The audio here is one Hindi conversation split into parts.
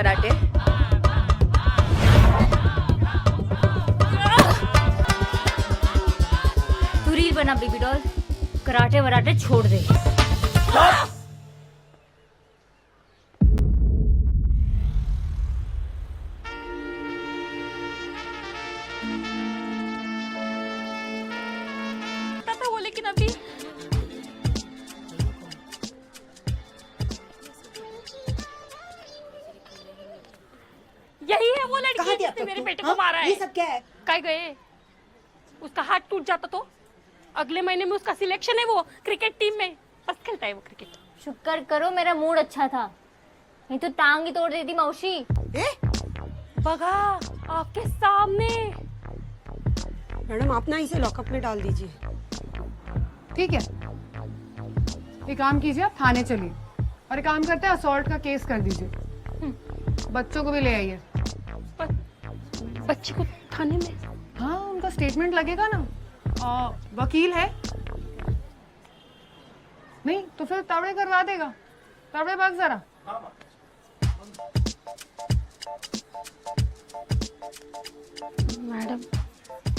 कराटे। तू रील बना बेबी डॉल, कराटे वराटे छोड़ दे। पता वो, लेकिन अभी यही है वो लड़की जिसने मेरे बेटे को मारा है। ये सब क्या है? कहीं गए? उसका हाथ टूट जाता तो अगले महीने में उसका सिलेक्शन है, वो क्रिकेट टीम में बस खेलता है वो क्रिकेट। शुक्र करो मेरा मूड अच्छा था, नहीं तो टांग ही तोड़ देती मौसी। बगा आपके सामने। मैडम आप ना इसे लॉकअप में डाल दीजिए। ठीक है, एक काम कीजिए, आप थाने चलिए और एक काम करते हैं असॉल्ट का केस कर दीजिए। बच्चों को भी ले आइए। बच्चे को थाने में? हाँ, उनका स्टेटमेंट लगेगा ना। वकील है नहीं तो फिर तवड़े करवा देगा। तवड़े भाग जरा। मैडम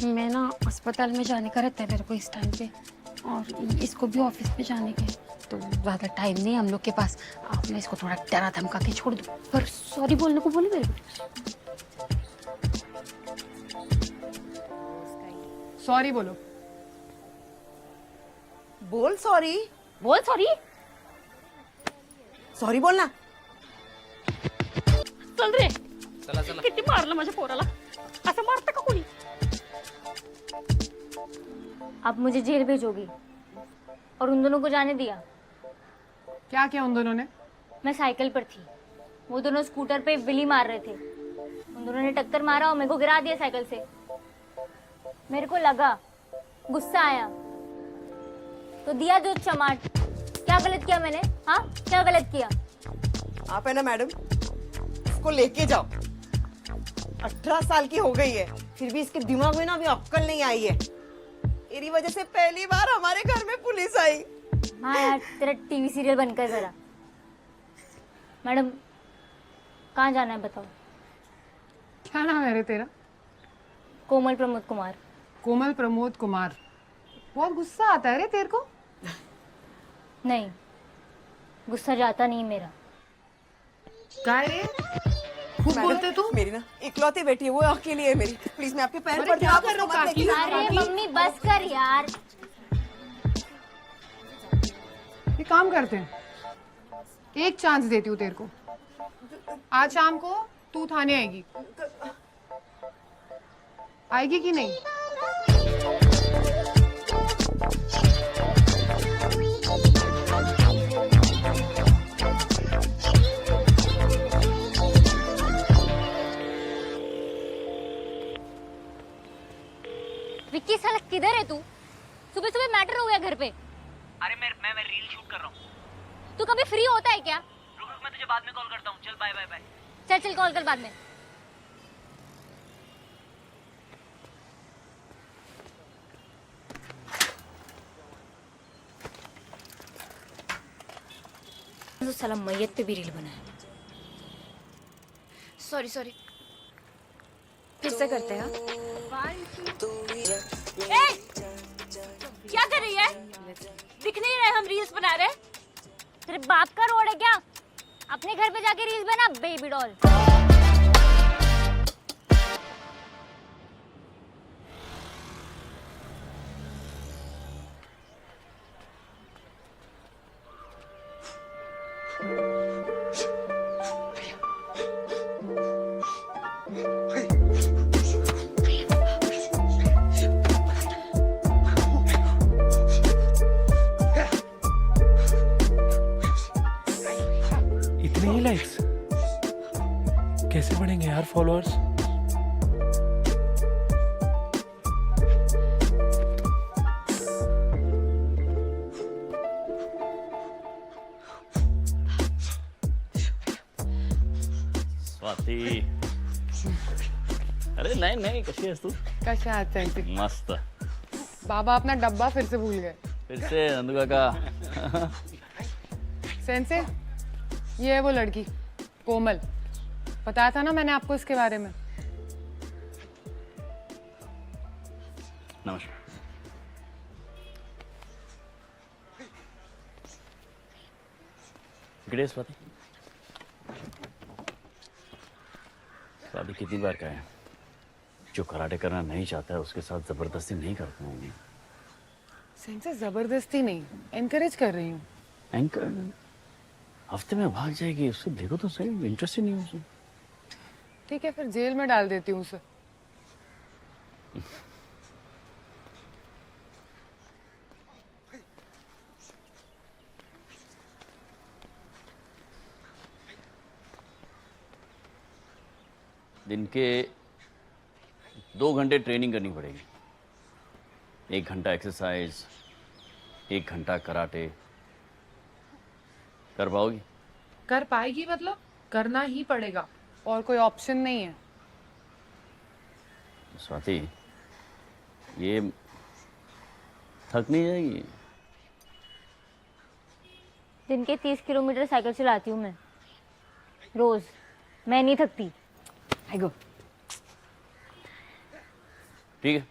मैं ना अस्पताल में जाने का रहता है मेरे को इस टाइम पे, और इसको भी ऑफिस में जाने के, तो ज़्यादा टाइम नहीं हम लोग के पास। आप ना इसको थोड़ा डरा धमका के छोड़ दो, पर सॉरी बोलने को बोले मेरे बेटे। सॉरी बोलो। बोल सॉरी। बोल सॉरी। सॉरी बोलना। चल रे, चला किती मारलं माझ्या पोराला, असं मारतं का कोणी? आप मुझे जेल भेजोगी और उन दोनों को जाने दिया? क्या किया उन दोनों ने? मैं साइकिल पर थी, वो दोनों स्कूटर पे विली मार रहे थे। उन दोनों ने टक्कर मारा और मेरे को गिरा दिया साइकिल से। मेरे को लगा, गुस्सा आया तो दिया जो चमाट। क्या गलत किया मैंने? हाँ, क्या गलत किया? आप है ना मैडम, इसको लेके जाओ। 18 साल की हो गई है, फिर भी इसके दिमाग में ना अभी अक्कल नहीं आई है। तेरी वजह से पहली बार हमारे घर में पुलिस आई। हाँ यार, तेरा टीवी सीरियल बनकर जरा। मैडम कहाँ जाना है बताओ? क्या नाम है रे तेरा? कोमल प्रमोद कुमार। कोमल प्रमोद कुमार। बहुत गुस्सा आता है रे तेरे को? नहीं, गुस्सा जाता नहीं मेरा। काय रे, खूब बोलते तू। मेरी ना इकलौती बेटी है, वो अकेली है मेरी। प्लीज मैं आपके पैर अरे पड़ती क्या हूँ, कर रहे हो मत काकी? लेके जाओ। अरे मम्मी बस कर यार। ये काम करते हैं, एक चांस देती हूँ तेरे को। आज शाम को तू थाने आएगी, आएगी कि नहीं? विक्की साला किधर है तू? सुबह सुबह मैटर हो गया घर पे। अरे मैं रील शूट कर रहा हूँ। तू कभी फ्री होता है क्या? रुक रुक, मैं तुझे बाद में कॉल करता हूँ। चल बाय बाय बाय। चल चल कॉल कर बाद में। तो साला मैयत पे भी रील बना है। सॉरी सॉरी, फिर से करते हैं। क्या कर रही है? दिख नहीं रहे हम रील्स बना रहे? तेरे बाप का रोड है क्या? अपने घर पे जाके रील्स बना बेबी डॉल। इतने ही लाइक्स कैसे बढ़ेंगे यार फॉलोअर्स? स्वाती, अरे नहीं नहीं, कशी आहेस तू? कशा आहात सेन्से? मस्त. बाबा अपना डब्बा फिर से भूल गए। फिर से नंदू काका. सेन्से, ये है वो लड़की कोमल, बताया था ना मैंने आपको इसके बारे में। नमस्कार। इकडे स्वाति। स्वाति कितनी बार कहा है, जो कराटे करना नहीं चाहता है उसके साथ जबरदस्ती नहीं करता हूँ। सेंसे जबरदस्ती नहीं, एनकरेज कर रही हूँ। एंकर हफ्ते में भाग जाएगी, उसको देखो तो सही, इंटरेस्ट ही नहीं है उसमें। ठीक है, फिर जेल में डाल देती हूँ उसे। दिन के 2 घंटे ट्रेनिंग करनी पड़ेगी। 1 घंटा एक्सरसाइज, 1 घंटा कराटे। कर पाओगी? कर पाएगी मतलब करना ही पड़ेगा, और कोई ऑप्शन नहीं है। स्वाति, ये थक नहीं जाएगी? दिन के 30 किलोमीटर साइकिल चलाती हूँ मैं रोज, मैं नहीं थकती। आइगो। ठीक है,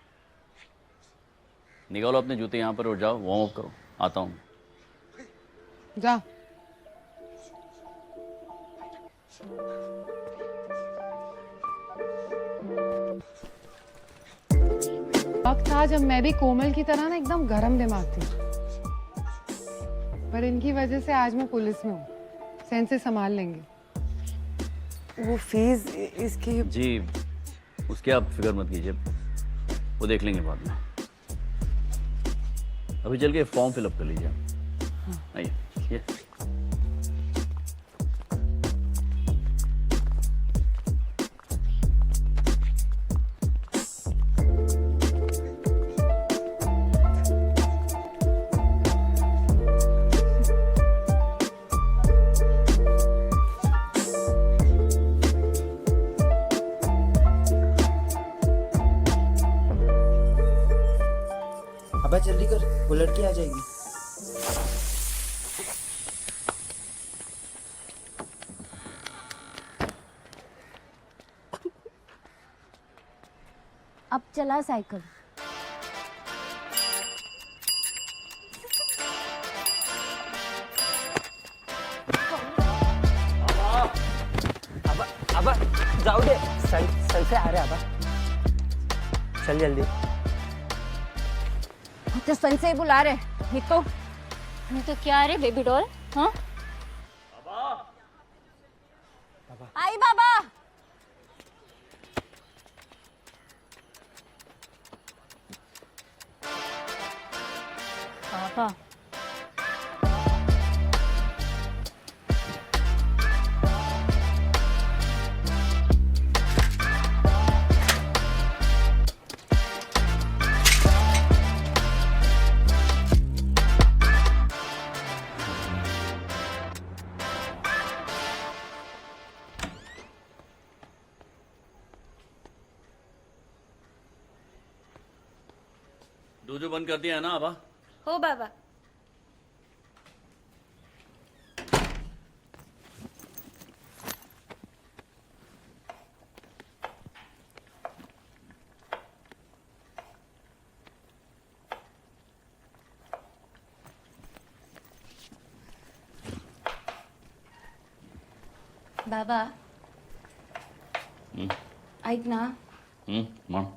निकालो अपने जूते यहाँ पर और जाओ वार्म अप करो। आता हूँ। जा। वक्त था जब मैं भी कोमल की तरह ना एकदम गरम दिमाग थी, पर इनकी वजह से आज मैं पुलिस में हूँ। सेंसे संभाल लेंगे। वो फीस इसकी जी, उसकी आप फिक्र मत कीजिए, वो देख लेंगे बाद में। अभी चल के फॉर्म फिलअप कर लीजिए। आइए, ये अबे जल्दी कर, वो लड़की आ जाएगी। अब चला साइकिल। अब जाओ दे, सन से आ रहे अब। चल जल्दी। तो सन से ही बुला रहे, नहीं तो क्या रे बेबी डॉल? हाँ आई बाबा। पापा डोजो बंद कर दिया है ना आबा? हो बाबा। बाबा ऐक ना, मग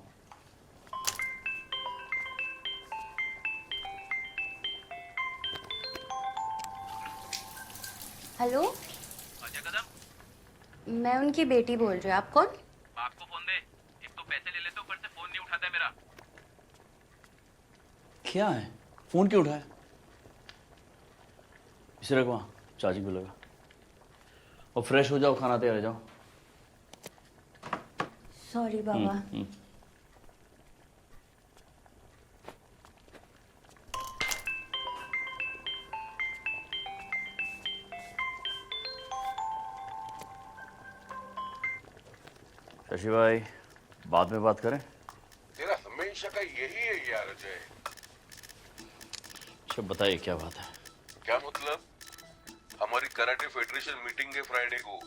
हेलो अजय कदम, मैं उनकी बेटी बोल रही हूँ। आप कौन? बाप को फोन दे। एक तो पैसे ले लेते, ऊपर से फोन नहीं उठाता है मेरा। क्या है? फोन क्यों उठाया? इसे रख वहाँ, चार्जिंग पे लगा। और फ्रेश हो जाओ, खाना तैयार है, जाओ। सॉरी बाबा। शशि भाई, बाद में बात करें? तेरा हमेशा का यही है यार अजय। अच्छा बताइए क्या बात है? क्या मतलब? हमारी कराटे फेडरेशन मीटिंग है फ्राइडे को।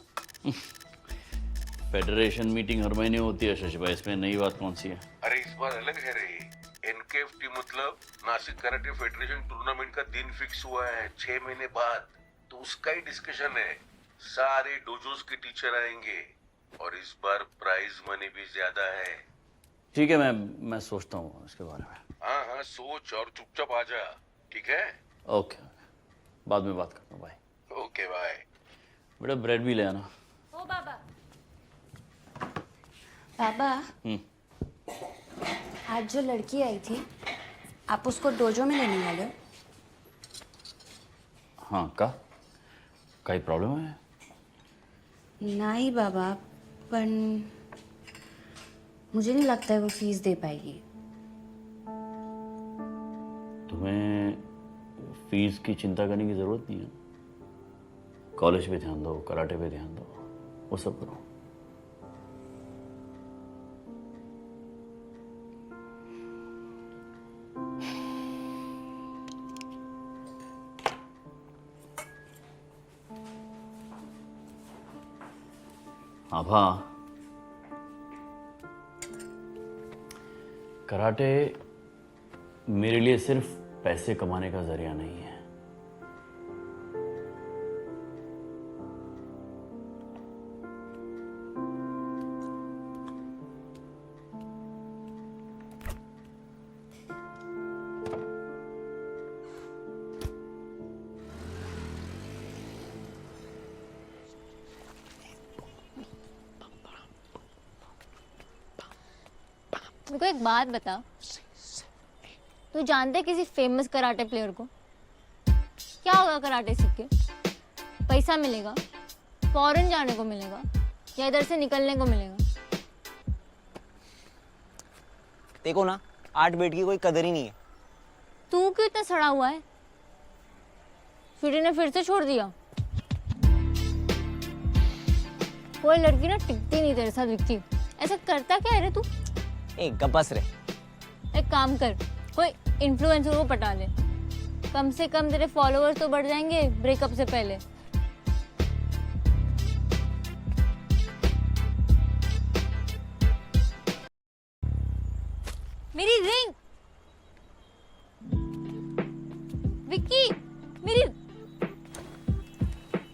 फेडरेशन मीटिंग हर महीने होती है शशि भाई, इसमें नई बात कौन सी है? अरे इस बार अलग है रे। एनकेएफटी मतलब नासिक कराटे फेडरेशन टूर्नामेंट का दिन फिक्स हुआ है 6 महीने बाद, तो उसका ही डिस्कशन है। सारे डोजोस के टीचर आएंगे और इस बार प्राइज मनी भी ज्यादा है। ठीक है, मैं सोचता हूँ इसके बारे में। हाँ हाँ, सोच और चुपचाप आ जा, ठीक है? ओके, बाद में बात करता हूँ। बाय। Okay bye. बेटा ब्रेड भी ले आना। ओ बाबा। बाबा, आज जो लड़की आई थी, आप उसको डोजो में लेने वाले हो? हाँ, काही प्रॉब्लम है? नहीं बाबा, पर मुझे नहीं लगता है वो फीस दे पाएगी। तुम्हें फीस की चिंता करने की जरूरत नहीं है। कॉलेज पे ध्यान दो, कराटे पे ध्यान दो, वो सब करो। आभा, कराटे मेरे लिए सिर्फ पैसे कमाने का जरिया नहीं है। मेरे को एक बात बता, तू जानते किसी फेमस कराटे प्लेयर को? क्या होगा कराटे सीख के? पैसा मिलेगा, फॉरेन जाने को मिलेगा, या इधर से निकलने को मिलेगा? देखो ना, 8 बेट की कोई कदर ही नहीं है। तू क्यों इतना सड़ा हुआ है? स्वीटी ने फिर से छोड़ दिया। कोई लड़की ना टिकती नहीं तेरे साथ विक्की। ऐसा करता क्या है रे तू? एक गपस रे। एक काम कर, कोई इन्फ्लुएंसर को पटा ले, कम से कम तेरे फॉलोअर्स तो बढ़ जाएंगे ब्रेकअप से पहले। मेरी रिंग विक्की, मेरी।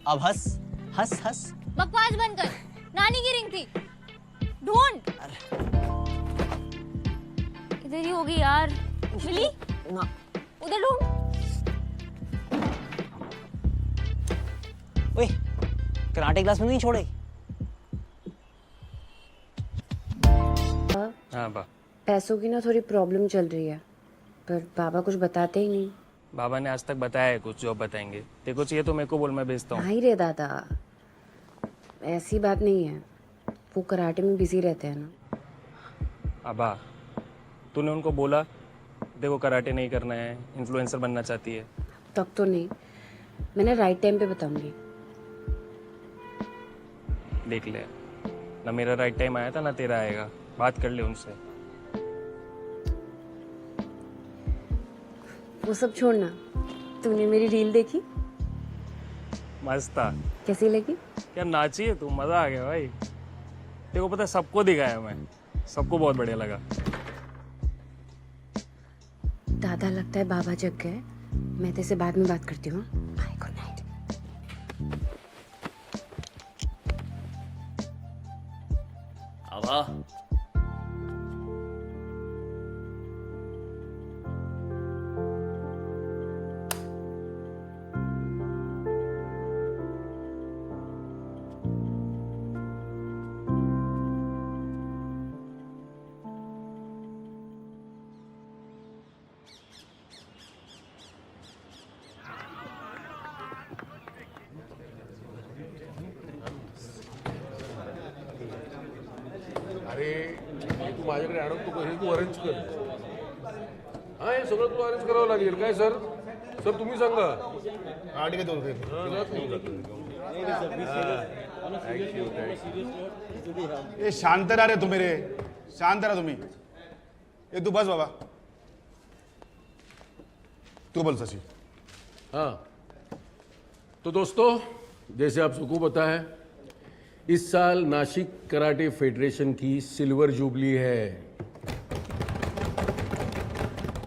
अब हंस हंस हंस। बकवास बंद कर, नानी की रिंग थी। ढूंढ। इधर ही होगी यार। मिली? ना। उधर ढूंढ। ओए, कराटे क्लास में नहीं छोड़े? हाँ बा, पैसों की ना थोड़ी प्रॉब्लम चल रही है, पर बाबा कुछ बताते ही नहीं। बाबा ने आज तक बताया है कुछ, जो अब बताएंगे। देखो चाहिए तो मेरे को बोल, मैं भेजता हूँ। नहीं रे दादा, ऐसी बात नहीं है, वो कराटे में बिजी रहते हैं ना। अबा, तूने उनको बोला देखो कराटे नहीं करना है, इन्फ्लुएंसर बनना चाहती है? तब तो नहीं, मैंने राइट टाइम पे बताऊंगी। देख ले, ना मेरा राइट टाइम आया था ना तेरा आएगा। बात कर ले उनसे। वो सब छोड़ना, तूने मेरी रील देखी? मस्त था। कैसी लगी? क्या नाची है तू, मजा आ गया भाई। देखो पता है, सबको दिखाया मैं, सबको बहुत बढ़िया लगा। दादा लगता है बाबा जग गए। मैं तेरे से बाद में बात करती हूँ। Bye, good night. आभा, अरे हे तू माझ्याकडे आणून तू हे तू अरेंज कर. हा, हे सगळं तुला अरेंज करावं लागेल. काय सर? सर तुम्ही सांगा. आठ के दो रुपये ये शांत रहा रे तू मेरे, शांत रहा तुम्ही. ये तू बस बाबा, तू बोल शशि. हाँ, तो दोस्तों जैसे आप सबको पता है इस साल नासिक कराटे फेडरेशन की सिल्वर जुबली है,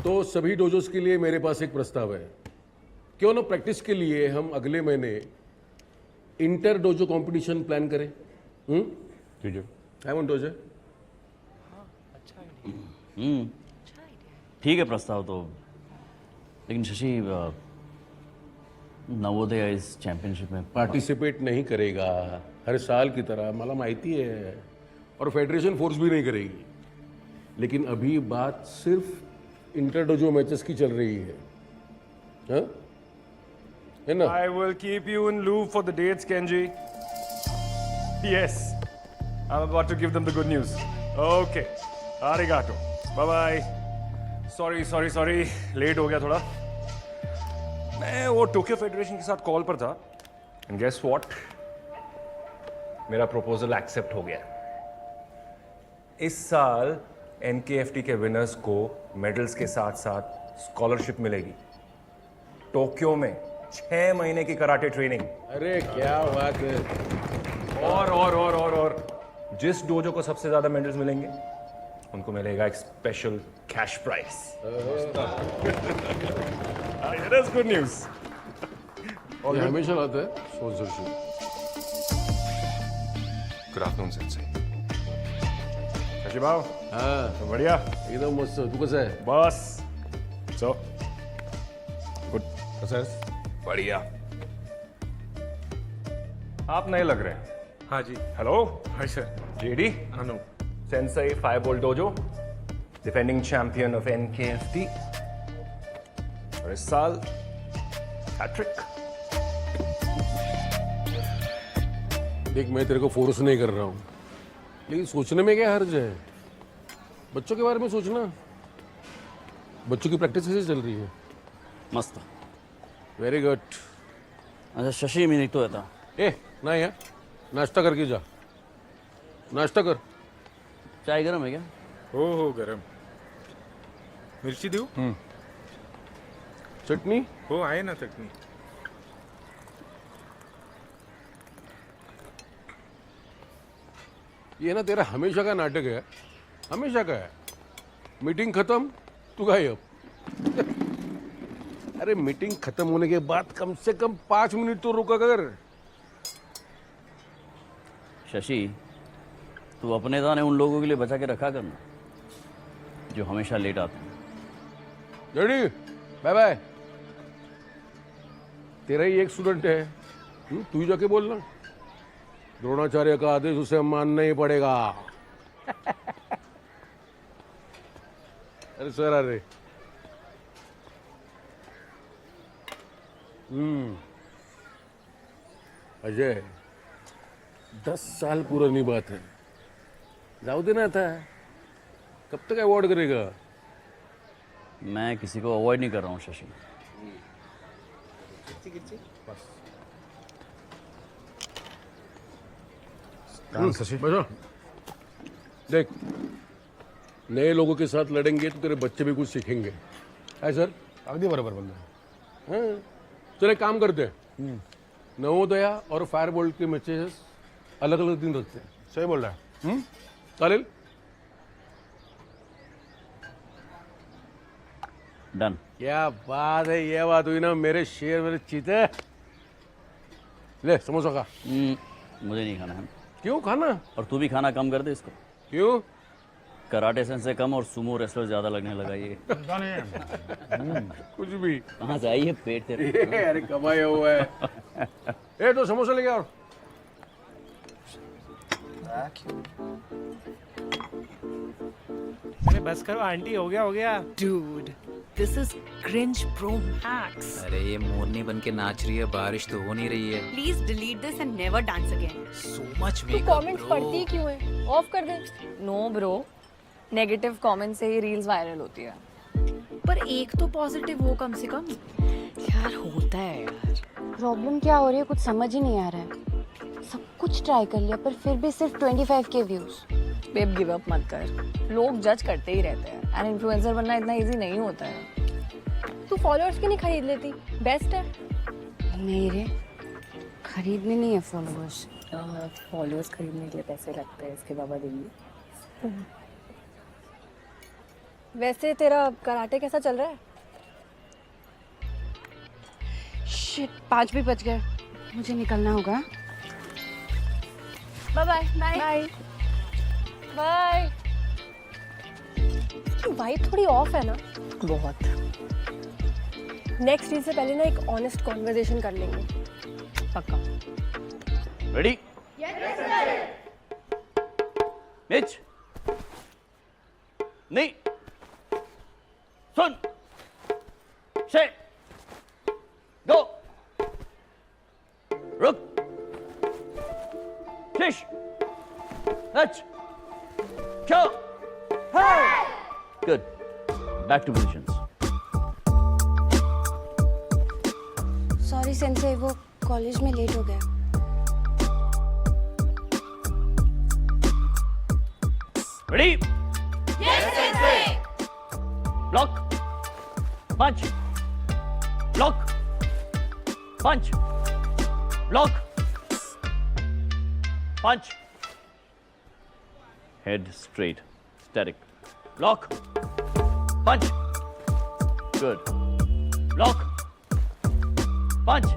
तो सभी डोजोस के लिए मेरे पास एक प्रस्ताव है। क्यों ना प्रैक्टिस के लिए हम अगले महीने इंटर डोजो कंपटीशन प्लान करें? ठीक है, डोजो। ठीक है प्रस्ताव तो, लेकिन शशि नवोदय इस चैंपियनशिप में पार्टिसिपेट नहीं करेगा हर साल की तरह, मला माहिती है, और फेडरेशन फोर्स भी नहीं करेगी। लेकिन अभी बात सिर्फ इंटर डोजो मैचेस की चल रही है, हाँ? है ना? I will keep you in loop for the dates, Kenji. Yes, I'm about to give them the good news. Okay, arigato. Bye bye. Sorry, late हो गया थोड़ा। मैं वो टोक्यो फेडरेशन के साथ कॉल पर था, and guess what? मेरा प्रपोजल एक्सेप्ट हो गया। इस साल NKFT के विनर्स को मेडल्स के साथ साथ स्कॉलरशिप मिलेगी। टोक्यो में 6 महीने की कराटे ट्रेनिंग। अरे क्या बात है। और जिस डोजो को सबसे ज्यादा मेडल्स मिलेंगे उनको मिलेगा एक special cash price. That's good news. और हमेशा लाता है स्पॉन्सरशिप। Good afternoon Sensei. भाव हाँ बढ़िया, एकदम मस्त। तू कसं आहे? बस सो गुड। बढ़िया। आप नए लग रहे हैं। हाँ जी। Hello, hi sir. JD Anu. Sensei fireball dojo, defending champion of NKFT, और इस साल हैट्रिक। देख, मैं तेरे को फोर्स नहीं कर रहा हूँ, लेकिन सोचने में क्या हर्ज है? बच्चों के बारे में सोचना। बच्चों की प्रैक्टिस कैसे चल रही है? मस्त। Very good. अच्छा शशि मी निघतो आता। ए नाही यार, नाश्ता करके जा। नाश्ता कर। चाय गरम है क्या? हो गरम। मिरची देऊ? चटनी? हो आहे ना चटणी। ये ना तेरा हमेशा का नाटक है, हमेशा का है। मीटिंग खत्म, तू गायब। अरे मीटिंग खत्म होने के बाद कम से कम 5 मिनट तो रुका कर। शशि, तू अपने दाने उन लोगों के लिए बचा के रखा करना जो हमेशा लेट आते हैं। Ready, bye bye. तेरा ही एक स्टूडेंट है, तू ही जाके बोलना। द्रोणाचार्य का आदेश उसे मानना ही पड़ेगा। अरे सर, अरे अजय, 10 साल पुरानी बात है, जाऊ देना था। कब तक अवॉर्ड करेगा? मैं किसी को अवॉइड नहीं कर रहा हूँ शशि। बस देख, नए लोगों के साथ लड़ेंगे तो तेरे बच्चे भी कुछ सीखेंगे। है सर? अगदी बरोबर बोल रहे हैं। चल एक काम करते हैं, नवोदया और फायरबोल्ट के मैचेस अलग अलग दिन रखते हैं। सही बोल रहा है। चालेल? डन। क्या बात है, ये बात हुई ना मेरे शेर, मेरे चीते। ले समोसा खा। मुझे नहीं खाना है। क्यों खाना? और तू भी खाना कम कर दे इसको। क्यों? कराटे सेंस से कम और सुमो रेसलर ज्यादा लगने लगा ये। कुछ भी। कहाँ से आई है पेट तेरे? अरे कमाया हुआ है। ए तो समोसा लेके आओ। अरे बस करो आंटी, हो गया। Dude, this is cringe pro max. अरे ये मोरनी बन के नाच रही है, बारिश तो हो नहीं रही है। Please delete this and never dance again. So much तू makeup, कमेंट्स bro. पढ़ती ही क्यों है? ऑफ कर दे। नो ब्रो, नेगेटिव कमेंट से ही रील्स वायरल होती है। पर एक तो पॉजिटिव हो कम से कम। यार होता है यार। प्रॉब्लम क्या हो रही है, कुछ समझ ही नहीं आ रहा है। सब कुछ ट्राई कर लिया पर फिर भी सिर्फ 25K views. Babe give up मत कर, लोग जज करते ही रहते हैं। एंड इन्फ्लुएंसर बनना इतना इजी नहीं होता है। तू फॉलोअर्स क्यों नहीं खरीद लेती? बेस्ट है। नहीं रे, खरीदने नहीं है फॉलोअर्स, फॉलोअर्स खरीदने के लिए पैसे लगते हैं, इसके बाबा देंगे। वैसे तेरा कराटे कैसा चल रहा है? शिट, 5 भी बज गए, मुझे निकलना होगा। Bye bye bye bye. Vibe थोड़ी ऑफ है ना? बहुत। नेक्स्ट रील से पहले ना एक ऑनेस्ट कॉन्वर्सेशन कर लेंगे। पक्का। रेडी? मिच, नहीं, सुन, से, गो, रुक, शिश, नच, शो, good, back to positions. Sorry sensei, वो कॉलेज में लेट हो गया। Ready? Yes, sensei. Block. Punch. Block. Punch. Block. Punch. Head straight. Static. Block. Punch. Good. Block. Punch.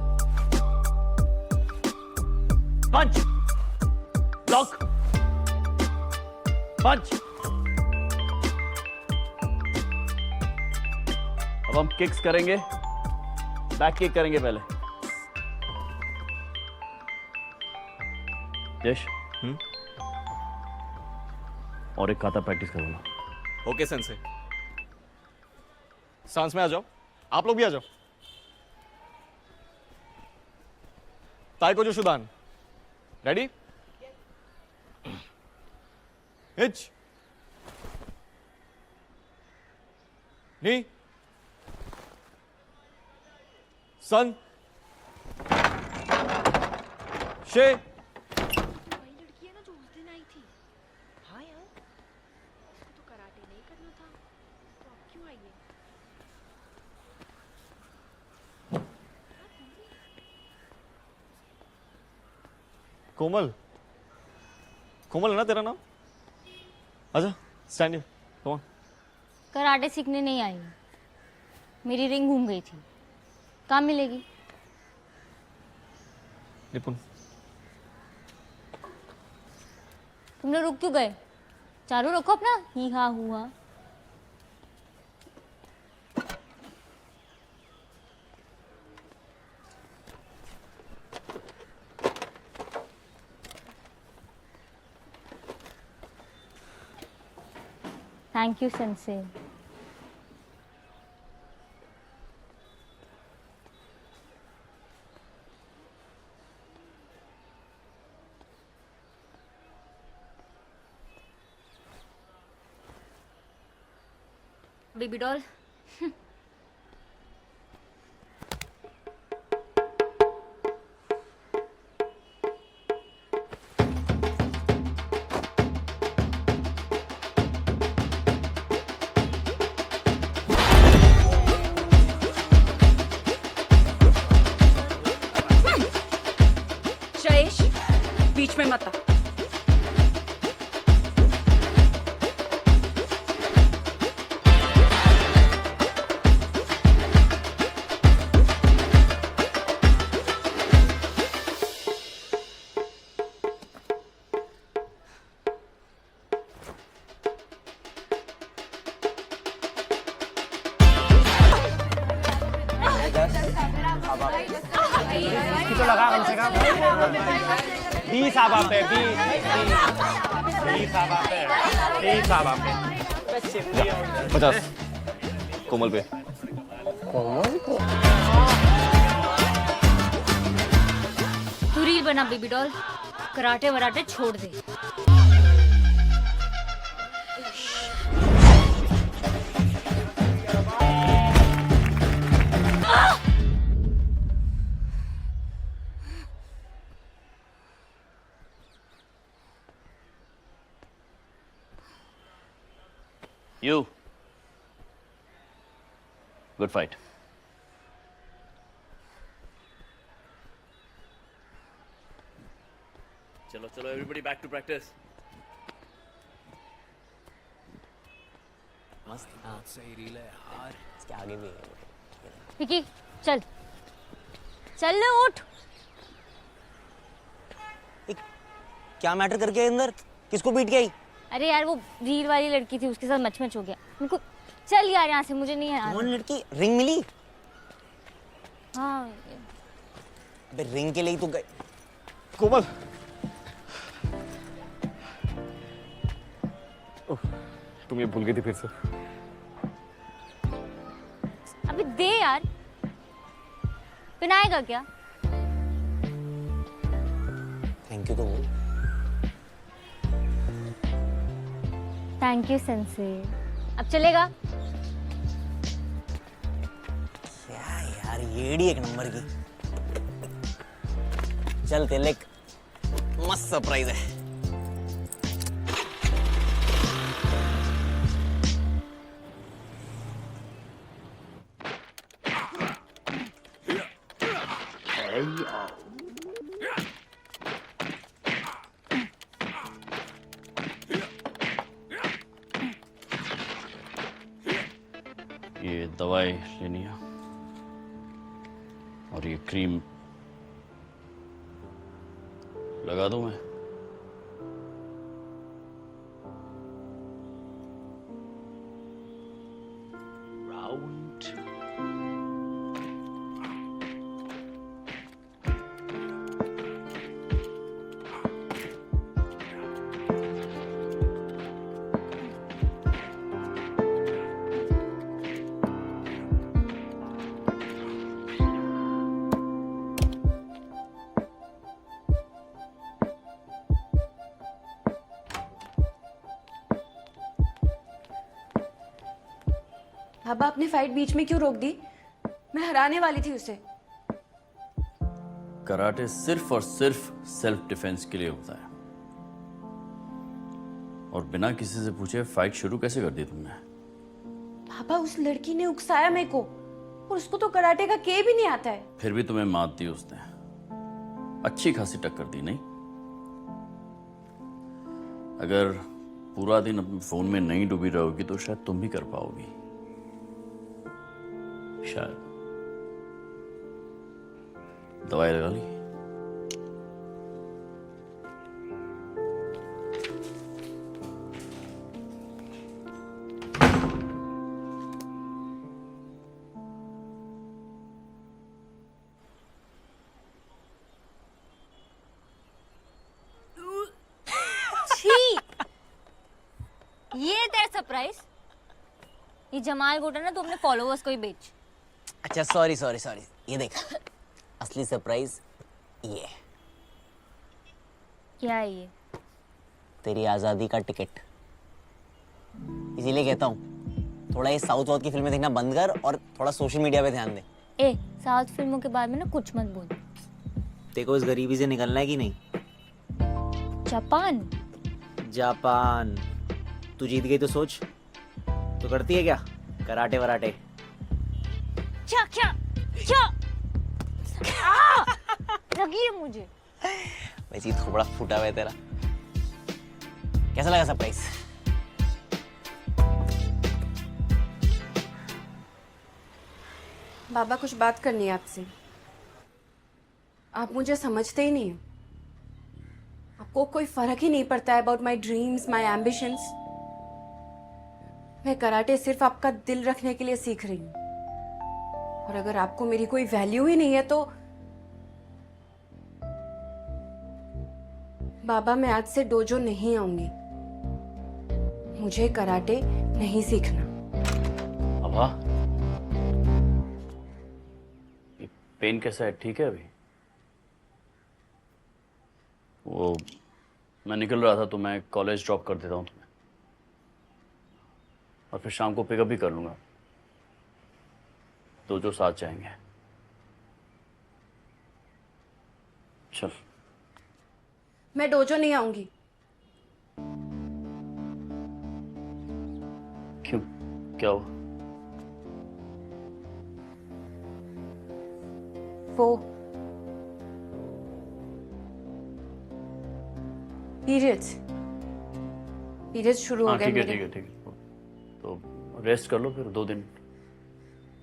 Punch. Block. पंच। अब हम किक्स करेंगे, बैक किक करेंगे पहले। यश, और एक काता प्रैक्टिस करूंगा। Okay sensei. सांस में आ जाओ, आप लोग भी आ जाओ। ताइको जो शुदान, रेडी? हिच, नी, सन, शे। वही लड़की है ना जो उस दिन आई थी। हाँ यार, उसको तो कराटे नहीं करना था, तो अब क्यों आई है? कोमल, कोमल है ना तेरा नाम? आजा, stand here, come on. Karate सीखने नहीं आई हूँ, मेरी रिंग घूम गई थी। कहाँ मिलेगी? निपुण, तुम लोग रुक क्यों गए? चालू रखो अपना ही हा हुआ। Thank you sensei. Baby doll, शयेश, बीच में मत आ। तो लगा कम से कम 20 आप पे 20 आप पे 50 कोमल पे। तू रील बना बेबी डॉल, कराटे वराटे छोड़ दे। You. Good fight. चलो चलो एवरीबॉडी बैक टू प्रैक्टिस। मस्त। हाँ सही रील है यार, इसके आगे भी है। विकी चल चल उठ। क्या मैटर करके अंदर, किसको पीट के आई? अरे यार वो रील वाली लड़की थी, उसके साथ मच हो गया मेरे को। चल यार यहाँ से, मुझे नहीं है। कौन लड़की? रिंग मिली? हाँ अबे रिंग के लिए ही तो गए। कोमल तुम ये भूल गई थी फिर से। अबे दे यार, पिनाएगा क्या? थैंक यू तो बोल। Thank you sensei. अब चलेगा? क्या यार, येड़ी एक नंबर की। चल तेरे लिए एक मस्त सरप्राइज है। ये दवाई लेनी है और ये क्रीम लगा दूं मैं? राउंड बाबा आपने फाइट बीच में क्यों रोक दी? मैं हराने वाली थी उसे। कराटे सिर्फ और सिर्फ सेल्फ डिफेंस के लिए होता है, और बिना किसी से पूछे फाइट शुरू कैसे कर दी तुमने? पापा उस लड़की ने उकसाया मेरे को, और उसको तो कराटे का के भी नहीं आता है। फिर भी तुम्हें मात दी उसने, अच्छी खासी टक्कर दी नहीं? अगर पूरा दिन अपने फोन में नहीं डूबी रहोगी तो शायद तुम भी कर पाओगी, शायद। दवाई लगा ली? ये तेरा सरप्राइज? ये जमाल गोटा ना, तू अपने फॉलोअर्स को ही बेच। अच्छा सॉरी सॉरी सॉरी, ये देख असली सरप्राइज ये है। क्या है ये? तेरी आजादी का टिकट। इसीलिए कहता हूँ थोड़ा ये साउथ वाउथ की फिल्में देखना बंद कर और थोड़ा सोशल मीडिया पे ध्यान दे। ए, साउथ फिल्मों के बारे में ना कुछ मत बोल। देखो इस गरीबी से निकलना है कि नहीं? जापान? जापान। तू जीत गई तो सोच, तो करती है क्या कराटे वराटे? क्या क्या क्या? लगी है मुझे। वैसे ही थोड़ा फूटा हुआ है तेरा। कैसा लगा सरप्राइज? बाबा कुछ बात करनी है आपसे। आप मुझे समझते ही नहीं हैं। आपको कोई फर्क ही नहीं पड़ता है about my dreams, my ambitions. मैं कराटे सिर्फ आपका दिल रखने के लिए सीख रही हूँ, और अगर आपको मेरी कोई वैल्यू ही नहीं है तो बाबा मैं आज से डोजो नहीं आऊंगी। मुझे कराटे नहीं सीखना। अबा ये पेन कैसा है? ठीक है अभी? वो मैं निकल रहा था तो मैं कॉलेज ड्रॉप कर देता हूँ तुम्हें, और फिर शाम को पिकअप भी कर लूंगा। तो जो साथ जाएंगे। चल। मैं डोजो नहीं आऊंगी। क्यों, क्या हुआ? पीरियड्स शुरू हो हाँ गए ठीक है मेरे। ठीक है ठीक है, तो रेस्ट कर लो फिर 2 दिन,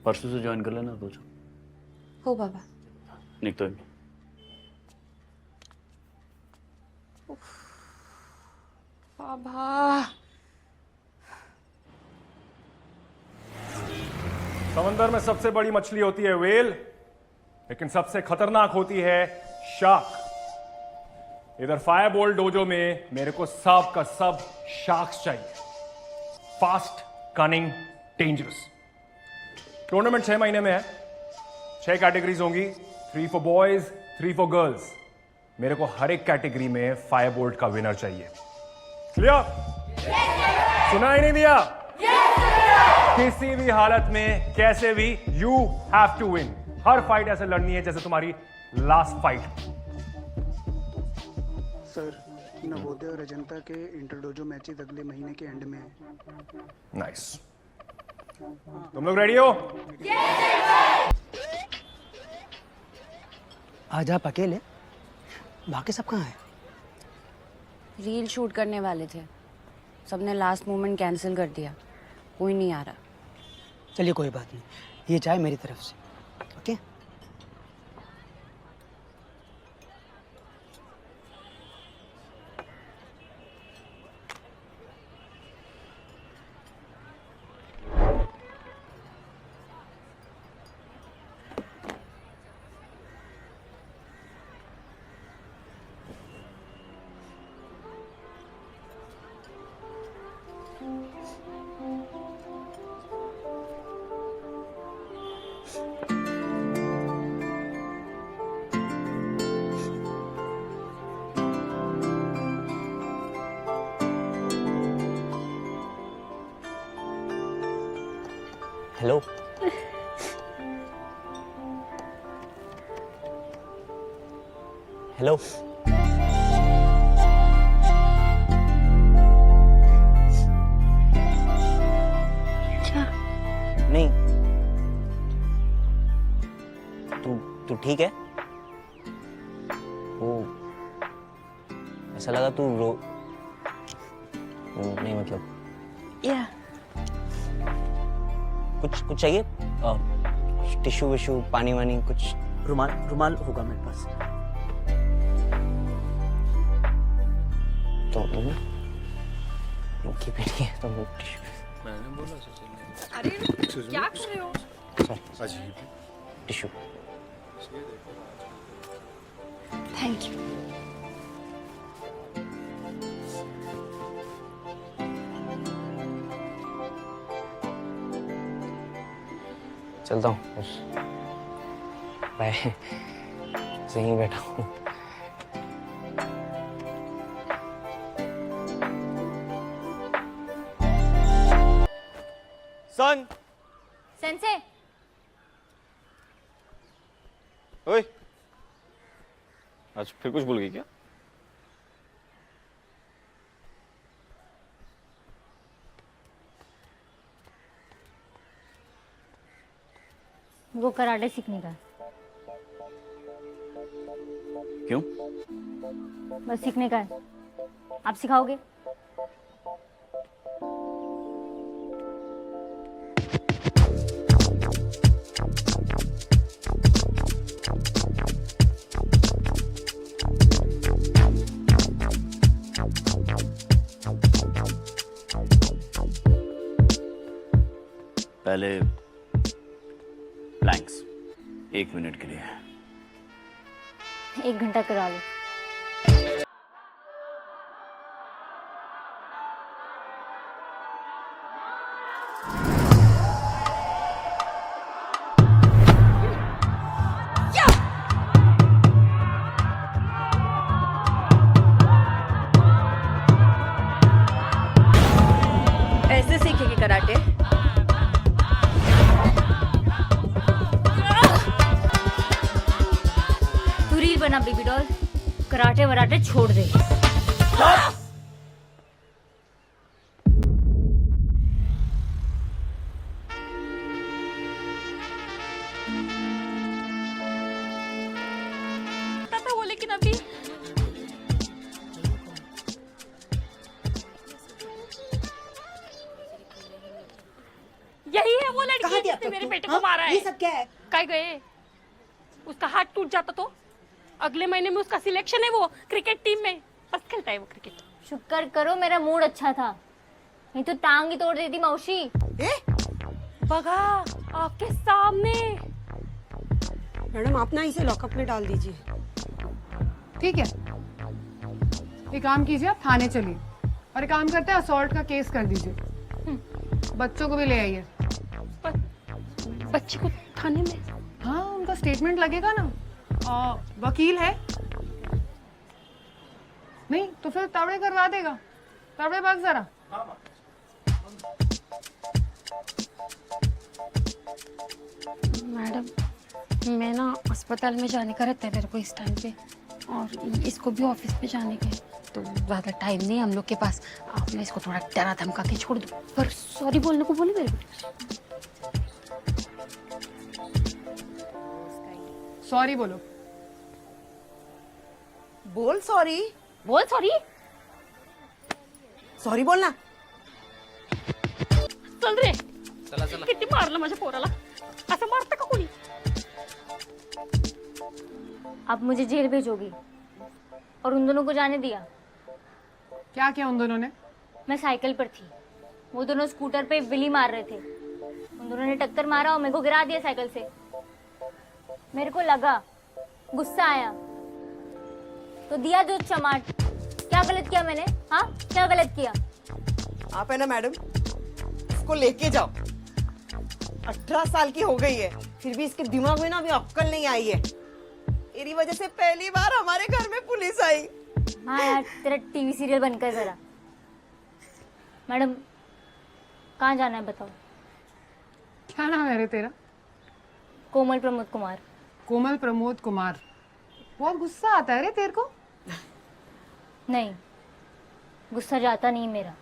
परसों से ज्वाइन कर लेना तो हो बाबा। निकतो बाबा समंदर में सबसे बड़ी मछली होती है व्हेल, लेकिन सबसे खतरनाक होती है शार्क। इधर फायर बोल्ट डोजो में मेरे को सब का सब शार्क्स चाहिए, फास्ट, कनिंग, डेंजरस। टूर्नामेंट 6 महीने में है, 6 कैटेगरीज होंगी, 3 फॉर बॉयज, 3 फॉर गर्ल्स। मेरे को हर एक कैटेगरी में फायर बोल्ट का विनर चाहिए। क्लियर? सुनाई नहीं दिया? किसी भी हालत में कैसे भी यू हैव टू विन। हर फाइट ऐसे लड़नी है जैसे तुम्हारी लास्ट फाइट। सर, नवोदय और अजंता के इंटरडोजो मैचेस अगले महीने के एंड में है। नाइस। तुम लोग रेडी हो? आज आप अकेले, बाकी सब कहाँ हैं? रील शूट करने वाले थे, सबने लास्ट मोमेंट कैंसिल कर दिया, कोई नहीं आ रहा। चलिए कोई बात नहीं, ये चाय मेरी तरफ से। ओके? हेलो। हेलो। नहीं, तू ठीक है? वो ऐसा लगा तू रो, नहीं मतलब या कुछ चाहिए? टिश्यू विश्यू, पानी वानी कुछ? रुमाल होगा मेरे पास। तो इनकी बेटी है तो टिश्यू। मैंने बोला सर। अरे क्या कर रहे हो? Sorry, tissue. Thank you. चलता हूँ, बाय। सही बैठा हूँ। सन, सेंसे, ओए, आज फिर कुछ भूल गई क्या? वो कराटे सीखने का। क्यों? बस सीखने का है। आप सिखाओगे? पहले प्लैंक्स 1 मिनट के लिए। 1 घंटा करा लो। ऐसे सीखेंगे कराटे? तू रील बना बेबी डॉल, कराटे वराटे छोड़ दे। पता था वो, लेकिन अभी ये सब क्या है? काय गए? उसका हाथ टूट जाता तो अगले महीने में उसका सिलेक्शन है, वो क्रिकेट टीम में मस्त खेलता है वो क्रिकेट। शुक्र करो मेरा मूड अच्छा था, नहीं तो टांग ही तोड़ देती मौसी। बगा आपके सामने। मैडम आप ना इसे लॉकअप में डाल दीजिए। ठीक है, एक काम कीजिए, आप थाने चलिए और एक काम करते हैं असॉल्ट का केस कर दीजिए। बच्चों को भी ले आइए। बच्चे को थाने में? हाँ, उनका स्टेटमेंट लगेगा ना। वकील है नहीं तो फिर तवड़े करवा देगा। तवड़े भाग जरा। मैडम मैं ना अस्पताल में जाने का रहता है मेरे को इस टाइम पे, और इसको भी ऑफिस में जाने के, तो ज़्यादा टाइम नहीं हम लोग के पास। आप ना इसको थोड़ा डरा धमका के छोड़ दो, पर सॉरी बोलने को बोले मेरे को। सॉरी बोलो। बोल सॉरी। बोल सॉरी। सॉरी बोलना। चल रे, चला चला। किती मारलं माझ्या पोराला, असं मारतं का कोणी? आप मुझे जेल भेजोगी और उन दोनों को जाने दिया? क्या किया उन दोनों ने? मैं साइकिल पर थी, वो दोनों स्कूटर पे विली मार रहे थे। उन दोनों ने टक्कर मारा और मेरे को गिरा दिया साइकिल से। मेरे को लगा, गुस्सा आया तो दिया जो चमाट। क्या गलत किया मैंने? हाँ, क्या गलत किया? आप है ना मैडम, इसको लेके जाओ। 18 साल की हो गई है, फिर भी इसके दिमाग में ना अभी अक्कल नहीं आई है। तेरी वजह से पहली बार हमारे घर में पुलिस आई। हाँ यार, तेरा टीवी सीरियल बनकर जरा। मैडम कहाँ जाना है बताओ? क्या नाम है रे तेरा? कोमल प्रमोद कुमार। कोमल प्रमोद कुमार। बहुत गुस्सा आता है रे तेरे को? नहीं, गुस्सा जाता नहीं मेरा।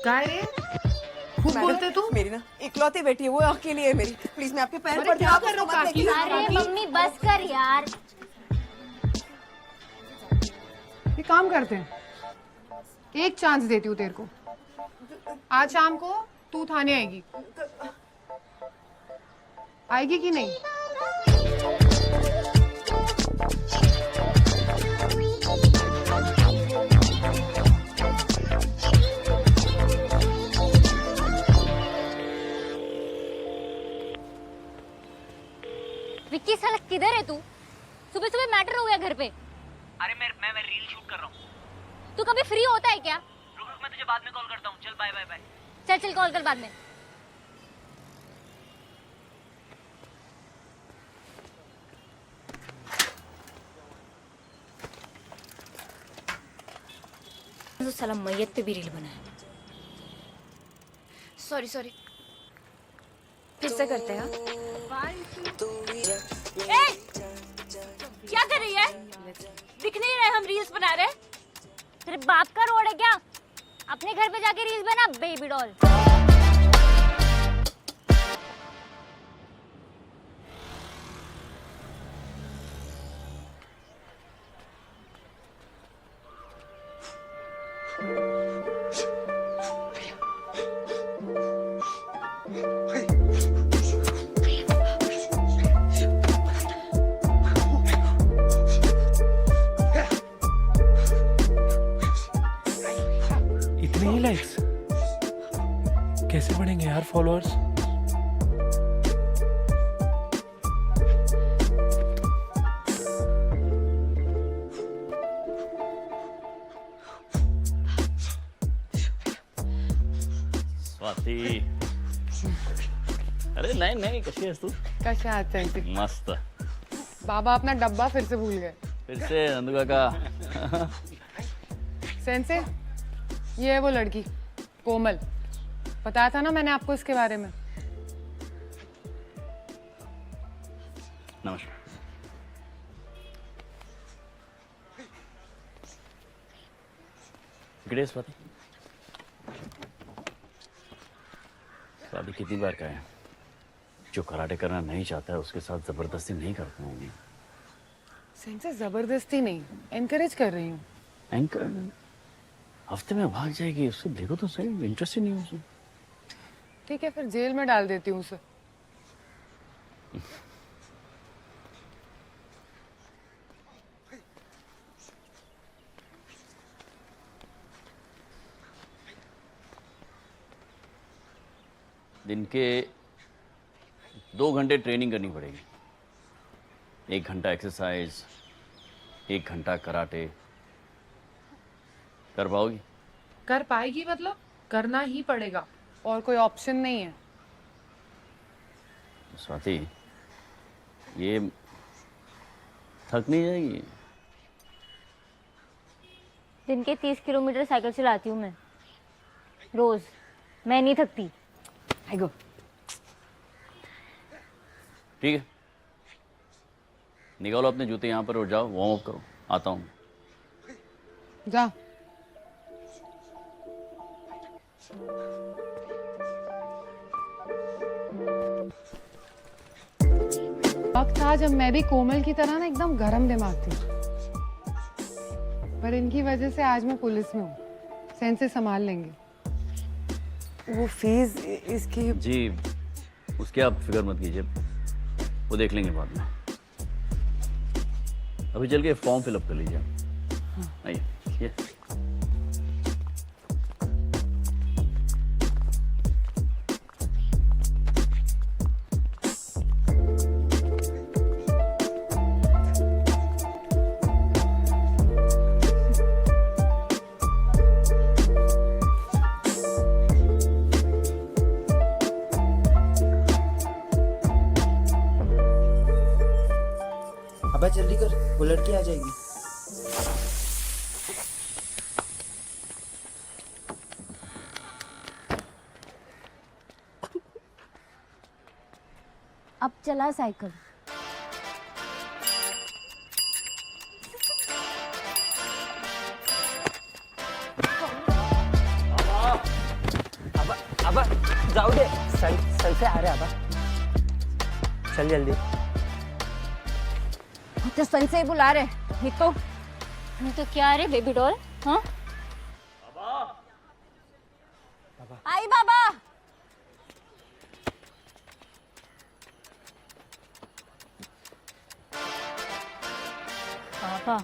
काय रे? खूब बोलते तू? मेरी ना इकलौती बेटी है, वो अकेली है मेरी। प्लीज मैं आपके पैर अरे पड़ क्या कर रहे हो काकी? अरे मम्मी बस कर यार। ये काम करते हैं, एक चांस देती हूँ तेरे को। आज शाम को तू थाने आएगी, आएगी कि नहीं? विक्की साला किधर है तू? सुबह सुबह मैटर हो गया घर पे। अरे मैं रील शूट कर रहा हूँ। तू कभी फ्री होता है क्या? रुक रुक, मैं तुझे बाद में कॉल करता हूँ। चल बाय बाय बाय। चल चल, कॉल कर बाद में। तो साला मैयत पे भी रील बना है। सॉरी सॉरी, फिर से करते हैं। क्या कर रही है? दिख नहीं रहे हम रील्स बना रहे? तेरे बाप का रोड है क्या? अपने घर पे जाके रील्स बना बेबी डॉल। इतने ही लाइक्स कैसे बढ़ेंगे यार फॉलोअर्स? स्वाती, अरे नहीं नहीं, कशी आहेस तू? कशा आहात सेंसे? मस्त। बाबा अपना डब्बा फिर से भूल गए। फिर से नंदू काका। सेंसे, ये है वो लड़की कोमल, बताया था ना मैंने आपको इसके बारे में। नमस्कार। इकडे स्वाती। स्वाती कितनी बार कहा है, जो कराटे करना नहीं चाहता है उसके साथ जबरदस्ती नहीं करता हूँ मैं। सेंसे जबरदस्ती नहीं, एनकरेज कर रही हूँ। एंकर हफ्ते में भाग जाएगी, उससे देखो तो सही, इंटरेस्ट ही नहीं है उसमें। ठीक है, फिर जेल में डाल देती हूँ उसे। दिन के 2 घंटे ट्रेनिंग करनी पड़ेगी। 1 घंटा एक्सरसाइज, 1 घंटा कराटे। कर पाओगी? कर पाएगी मतलब करना ही पड़ेगा, और कोई ऑप्शन नहीं है। स्वाति, ये थक नहीं जाएगी? दिन के 30 किलोमीटर साइकिल चलाती हूँ मैं रोज, मैं नहीं थकती। गो ठीक है, निकालो अपने जूते यहाँ पर और जाओ वार्म अप करो। आता हूँ। जा। वक्त था जब मैं भी कोमल की तरह ना एकदम गरम दिमाग थी, पर इनकी वजह से आज मैं पुलिस में हूँ। सेंसेस संभाल लेंगे। वो फीस इसकी जी, उसके आप फिक्र मत कीजिए, वो देख लेंगे बाद में। अभी चल के फॉर्म फिलअप कर लीजिए। आइए, ये अबे जल्दी कर, वो लड़की आ जाएगी। अब चला साइकिल। अब जाओ दे, सन से आ रहे अब। चल जल्दी। तो सन से ही बुला रहे नहीं तो क्या रे बेबी डॉल? हाँ आई बाबा। पापा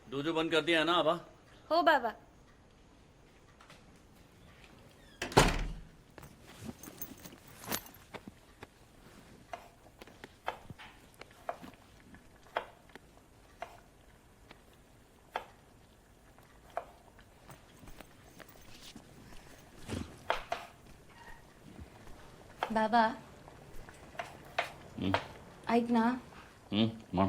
डोजो बंद कर दिया है ना आबा? हो बाबा। बाबा ऐक ना। मां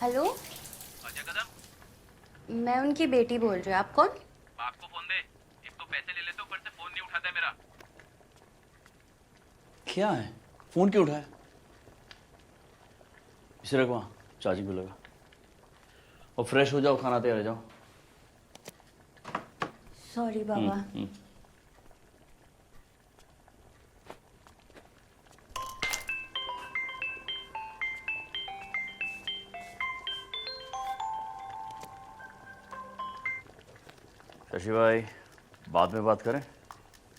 हेलो, अजय कदम। मैं उनकी बेटी बोल रही हूँ। आप कौन? बाप को फोन दे, एक तो पैसे ले लेते, ऊपर से फोन नहीं उठाता है मेरा। क्या है? फोन क्यों उठाया? इसे रख वहाँ, चार्जिंग पे लगा। और फ्रेश हो जाओ, खाना तैयार है, जाओ। सॉरी बाबा। शशि भाई, बाद में बात करें?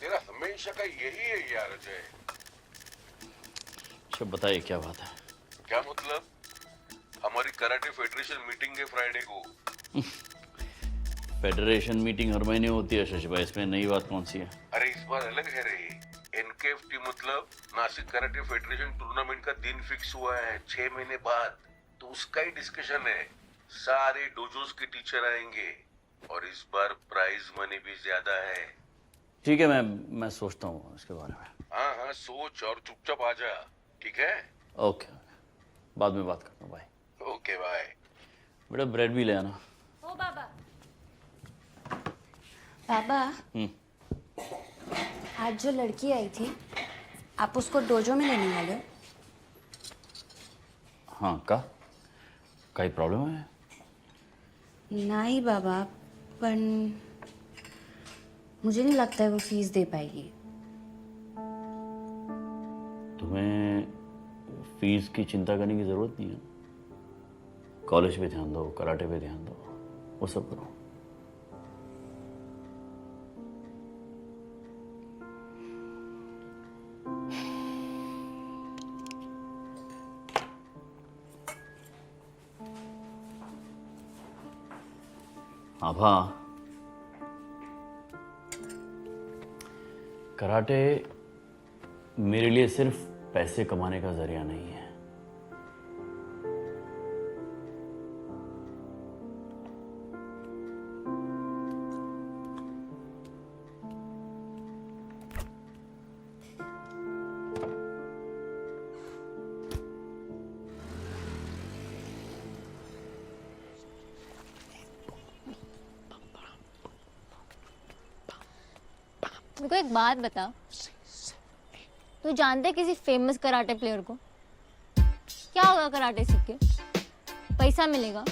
तेरा हमेशा का यही है यार अजय। अच्छा बताइए क्या बात है? क्या मतलब? हमारी कराटे फेडरेशन मीटिंग है फ्राइडे को। फेडरेशन मीटिंग हर महीने होती है शशि भाई, इसमें नई बात कौन सी है? अरे इस बार अलग है रे। एनकेएफटी मतलब नासिक कराटे फेडरेशन टूर्नामेंट का दिन फिक्स हुआ है 6 महीने बाद, तो उसका ही डिस्कशन है। सारे डोजोस के टीचर आएंगे और इस बार प्राइज मनी भी ज्यादा है। ठीक है, मैं सोचता हूँ इसके बारे में। हाँ हाँ सोच और चुपचाप आ जा, ठीक है? ओके, बाद में बात करता हूँ। बाय। Okay bye. बेटा ब्रेड भी ले आना। ओ बाबा। बाबा, आज जो लड़की आई थी, आप उसको डोजो में लेने वाले हो? हाँ का काही प्रॉब्लेम है? नहीं बाबा, पर मुझे नहीं लगता है वो फीस दे पाएगी। तुम्हें फीस की चिंता करने की ज़रूरत नहीं है। कॉलेज पे ध्यान दो, कराटे पे ध्यान दो, वो सब करो। आभा, कराटे मेरे लिए सिर्फ पैसे कमाने का जरिया नहीं है। मेरे को एक बात बता, तू जानते है किसी फेमस कराटे प्लेयर को? क्या होगा कराटे सीख के? पैसा मिलेगा,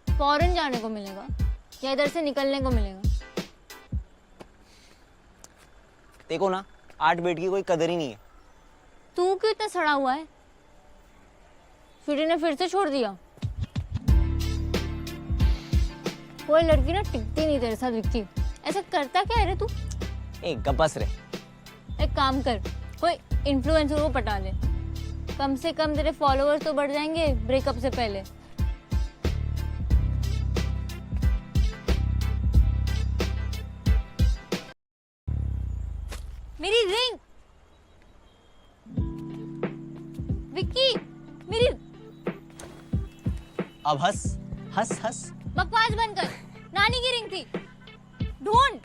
फॉरेन जाने को मिलेगा, या इधर से निकलने को मिलेगा? देखो ना, 8 बेट की कोई कदर ही नहीं है। तू क्यों इतना सड़ा हुआ है? स्वीटी ने फिर से छोड़ दिया। कोई लड़की ना टिकती नहीं तेरे साथ विक्की। ऐसा करता क्या है रे तू? एक गपस रे। एक काम कर, कोई इन्फ्लुएंसर को पटा ले, कम से कम तेरे फॉलोअर्स तो बढ़ जाएंगे ब्रेकअप से पहले। मेरी रिंग विक्की, मेरी। अब हंस हंस हंस। बकवास बंद कर, नानी की रिंग थी। ढूंढ।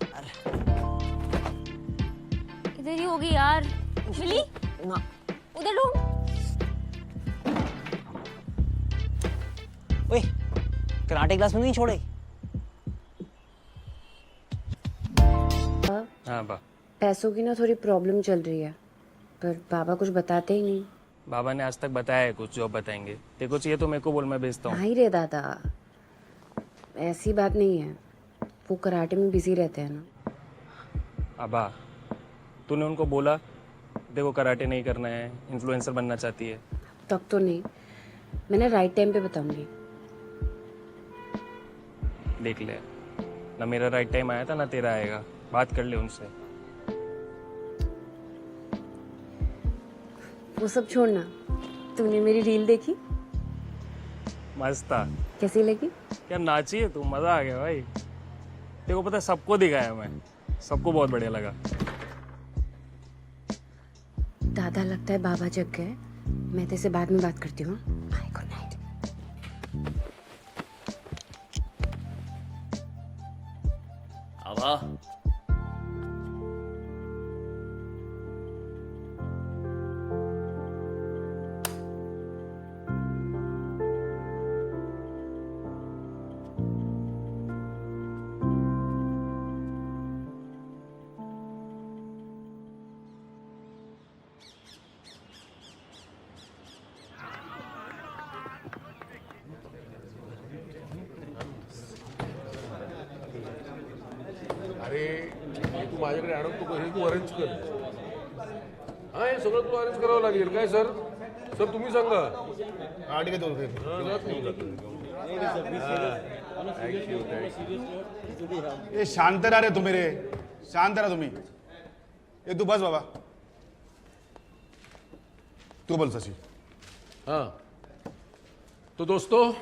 इधर ही होगी यार। मिली ना, उधर ढूंढ। ओए, कराटे क्लास में नहीं छोड़े? हाँ बा, पैसों की ना थोड़ी प्रॉब्लम चल रही है, पर बाबा कुछ बताते ही नहीं। बाबा ने आज तक बताया है कुछ, जो अब बताएंगे। देखो चाहिए तो मेरे को बोल, मैं भेजता हूँ। नहीं रे दादा, ऐसी बात नहीं है, वो कराटे में बिजी रहते हैं ना। अबा, तूने उनको बोला देखो कराटे नहीं करना है, इन्फ्लुएंसर बनना चाहती है? तब तो नहीं, मैंने राइट टाइम पे बताऊंगी। देख ले, ना मेरा राइट टाइम आया था ना तेरा आएगा। बात कर ले उनसे। वो सब छोड़ना, तूने मेरी रील देखी? मस्त था। कैसी लगी? क्या नाची है तू, मजा आ गया भाई। देखो पता है, सबको दिखाया मैं, सबको बहुत बढ़िया लगा। दादा लगता है बाबा जग गए, मैं तेरे से बाद में बात करती हूँ। Bye, good night. आभा, अरे तू माझ्याकडे आणून तू अरेंज कर. हा, हे सगळं तुला अरेंज करावं लागेल काय सर? सर तुम्ही सांगा. ठीक आहे, तो ये शांत रहा रे, तू मेरे शांत रहा तुम्ही. ये तू बस बाबा, तू बोल शशि. हाँ, तो दोस्तों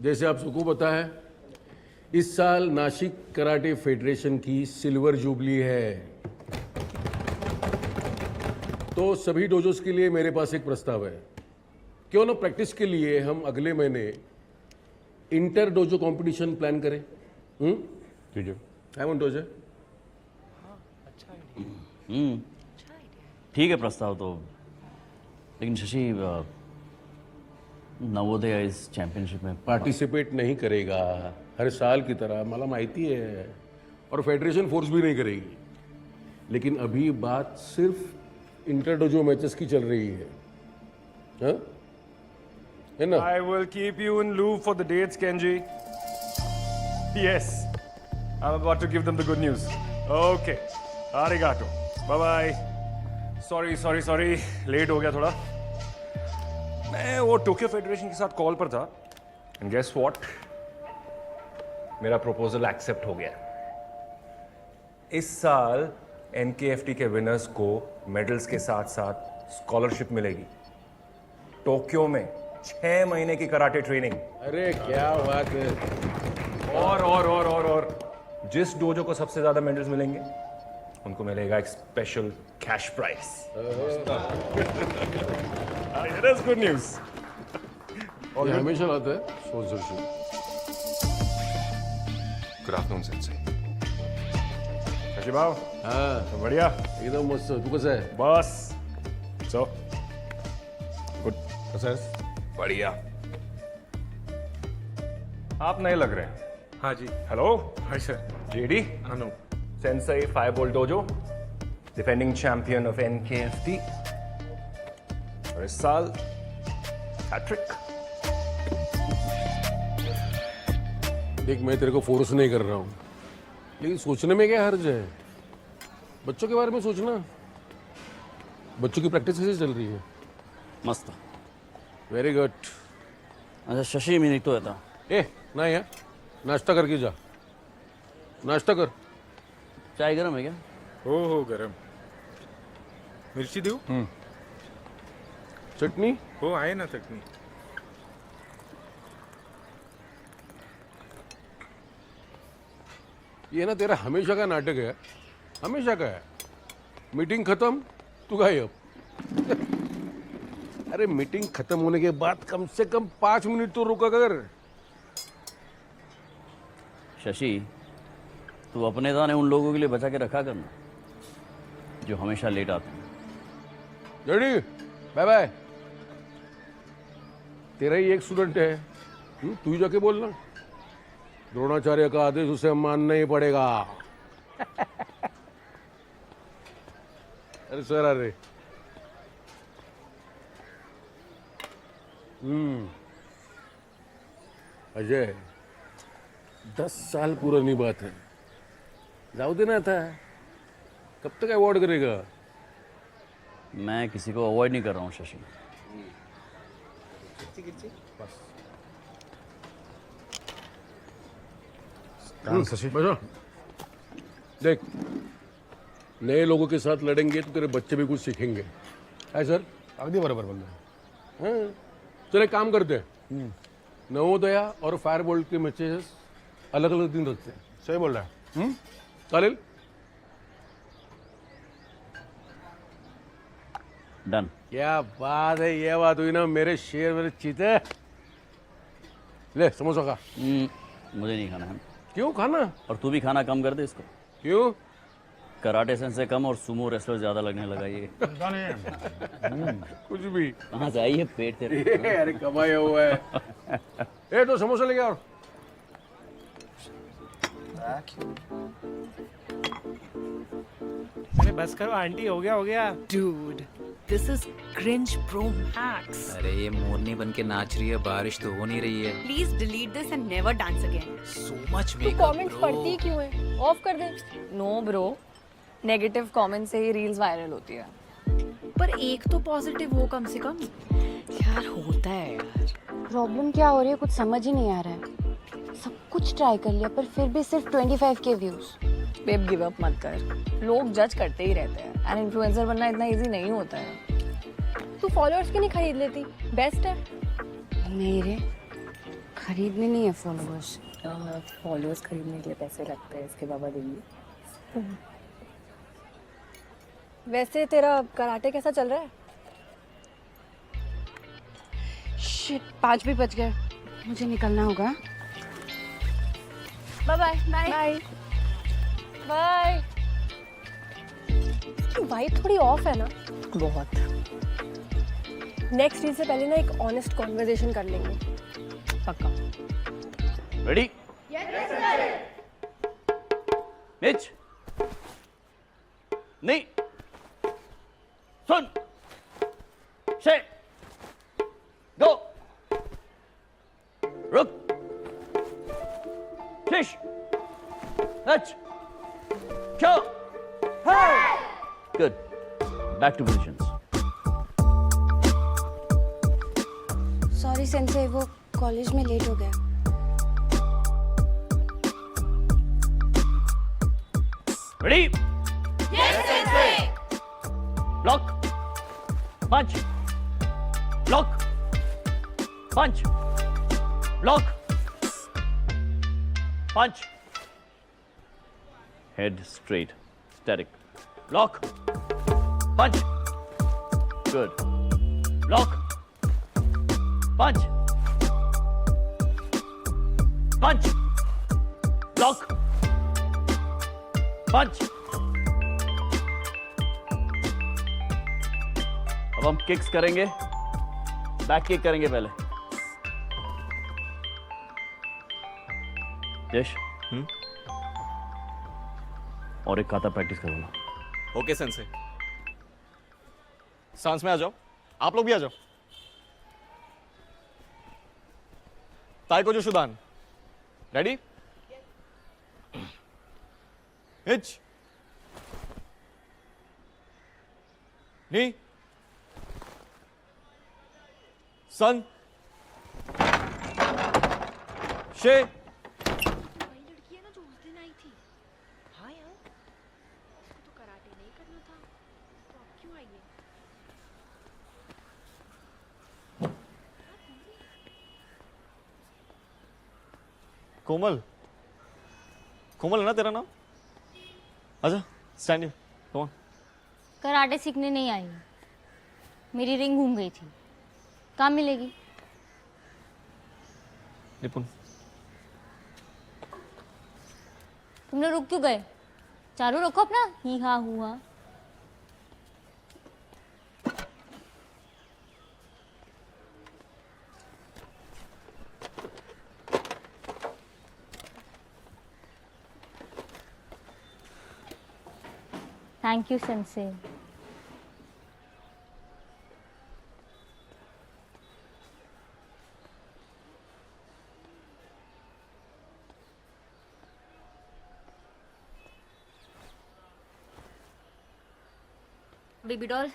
जैसे आप सबको पता है, इस साल नासिक कराटे फेडरेशन की सिल्वर जुबली है. तो सभी डोजोस के लिए मेरे पास एक प्रस्ताव है. क्यों ना प्रैक्टिस के लिए हम अगले महीने इंटर डोजो कंपटीशन प्लान करें. ठीक है, काय म्हणतो अजय? ठीक है प्रस्ताव तो, लेकिन शशि नवोदय इस चैंपियनशिप में पार्टिसिपेट नहीं करेगा हर साल की तरह, मला माहिती है. और फेडरेशन फोर्स भी नहीं करेगी. लेकिन अभी बात सिर्फ इंटरडोजो मैचेस की चल रही है, हाँ? है ना? I will keep you in loop for the dates, Kenji. Yes. I'm about to give them the good news. Okay. Arigato. Bye bye. Sorry. Late हो गया थोड़ा. मैं वो टोक्यो फेडरेशन के साथ कॉल पर था. And guess what? मेरा प्रपोजल एक्सेप्ट हो गया. इस साल NKFT के विनर्स को मेडल्स के साथ साथ स्कॉलरशिप मिलेगी. टोक्यो में 6 महीने की कराटे ट्रेनिंग. अरे क्या बात है. और जिस डोजो को सबसे ज्यादा मेडल्स मिलेंगे उनको मिलेगा एक special cash price. That's good news. और हमेशा लाता है स्पॉन्सरशिप. Good afternoon Sensei. कैसे भाव? हाँ बढ़िया. एकदम मस्त. तू कैसा है? बस सो गुड. कैसा है? बढ़िया. आप नए लग रहे हैं. हाँ जी. Hello. Hi sir. JD. Anu. Sensei fireball dojo, defending champion of NKFT, और इस साल हैट्रिक. देख, मैं तेरे को फोर्स नहीं कर रहा हूँ, लेकिन सोचने में क्या हर्ज है? बच्चों के बारे में सोचना. बच्चों की प्रैक्टिस कैसे चल रही है? मस्त. Very good. अच्छा शशि मी निघतो आता. ए नाही यार, नाश्ता करके जा. नाश्ता कर. चाय गरम है क्या? हो गरम. मिरची देऊ? चटनी? हो आहे ना चटणी. ये ना तेरा हमेशा का नाटक है. हमेशा का है. मीटिंग खत्म, तू गायब. अरे मीटिंग खत्म होने के बाद कम से कम 5 मिनट तो रुका कर. शशि, तू अपने दाने उन लोगों के लिए बचा के रखा करना जो हमेशा लेट आते हैं. रेडी? Bye bye. तेरा ही एक स्टूडेंट है, तू ही जाके बोलना. द्रोणाचार्य का आदेश उसे मानना ही पड़ेगा. अरे सर, अरे अजय, 10 साल पुरानी बात है. जाऊ देना था. कब तक अवॉर्ड करेगा? मैं किसी को अवॉइड नहीं कर रहा हूँ शशि. बस. देख, नए लोगों के साथ लड़ेंगे तो तेरे बच्चे भी कुछ सीखेंगे. है सर? अगदी बरोबर बोल रहे हैं. चल एक काम करते हैं, नवोदया और फायरबोल्ट के मैचेस अलग अलग दिन रखते हैं. सही बोल रहा है. चालेल? डन. क्या बात है. ये बात हुई ना मेरे शेर, मेरे चीते. ले समोसा खा. मुझे नहीं खाना है. क्यों खाना? और तू भी खाना कम कर दे इसको. क्यों? कराटे सेंसे कम और सुमो रेसलर ज्यादा लगने लगा ये. कुछ भी. कहाँ से आई है पेट तेरे? अरे कमाया हुआ है. ए तो समोसा लेके आओ. अरे बस करो आंटी. हो गया. Dude, this is cringe pro max. अरे ये मोरनी बन के नाच रही है, बारिश तो हो नहीं रही है. Please delete this and never dance again. So much तू makeup, कमेंट्स bro. पढ़ती ही क्यों है? ऑफ कर दे. नो ब्रो, नेगेटिव कमेंट से ही रील्स वायरल होती है. पर एक तो पॉजिटिव हो कम से कम. यार होता है यार. प्रॉब्लम क्या हो रही है कुछ समझ ही नहीं आ रहा है. सब कुछ ट्राई कर लिया पर फिर भी सिर्फ 25K views. Babe give up मत कर. लोग जज करते ही रहते हैं. एंड इन्फ्लुएंसर बनना इतना इजी नहीं होता है. तू फॉलोअर्स क्यों नहीं खरीद लेती? बेस्ट है. नहीं रे, खरीदने नहीं है फॉलोअर्स. फॉलोअर्स खरीदने के लिए पैसे लगते हैं, इसके बाबा देंगे. वैसे तेरा कराटे कैसा चल रहा है? शिट, 5 भी बज गए. मुझे निकलना होगा. Bye bye. Bye bye. Vibe थोड़ी ऑफ है ना? बहुत. नेक्स्ट रील से पहले ना एक ऑनेस्ट कॉन्वर्सेशन कर लेंगे. पक्का. रेडी? मिच से गो रुक फिश let's go good back to positions sorry sensei, वो कॉलेज में लेट हो गया। Ready yes sensei block punch block punch block punch head straight static block punch good block punch punch block punch अब हम किक्स करेंगे, बैक किक करेंगे पहले। यश और एक काता प्रैक्टिस करूंगा। Okay sensei. सांस में आ जाओ, आप लोग भी आ जाओ। ताइको जो शुदान रेडी हिच नी सन शे कोमल, कोमल है ना तेरा नाम? आजा stand here, come on. Karate सीखने नहीं आई हूँ, मेरी रिंग घूम गई थी। कहाँ मिलेगी? निपुण, तुम लोग रुक क्यों गए? चालू रखो अपना ही हा हुआ। Thank you sensei. Baby doll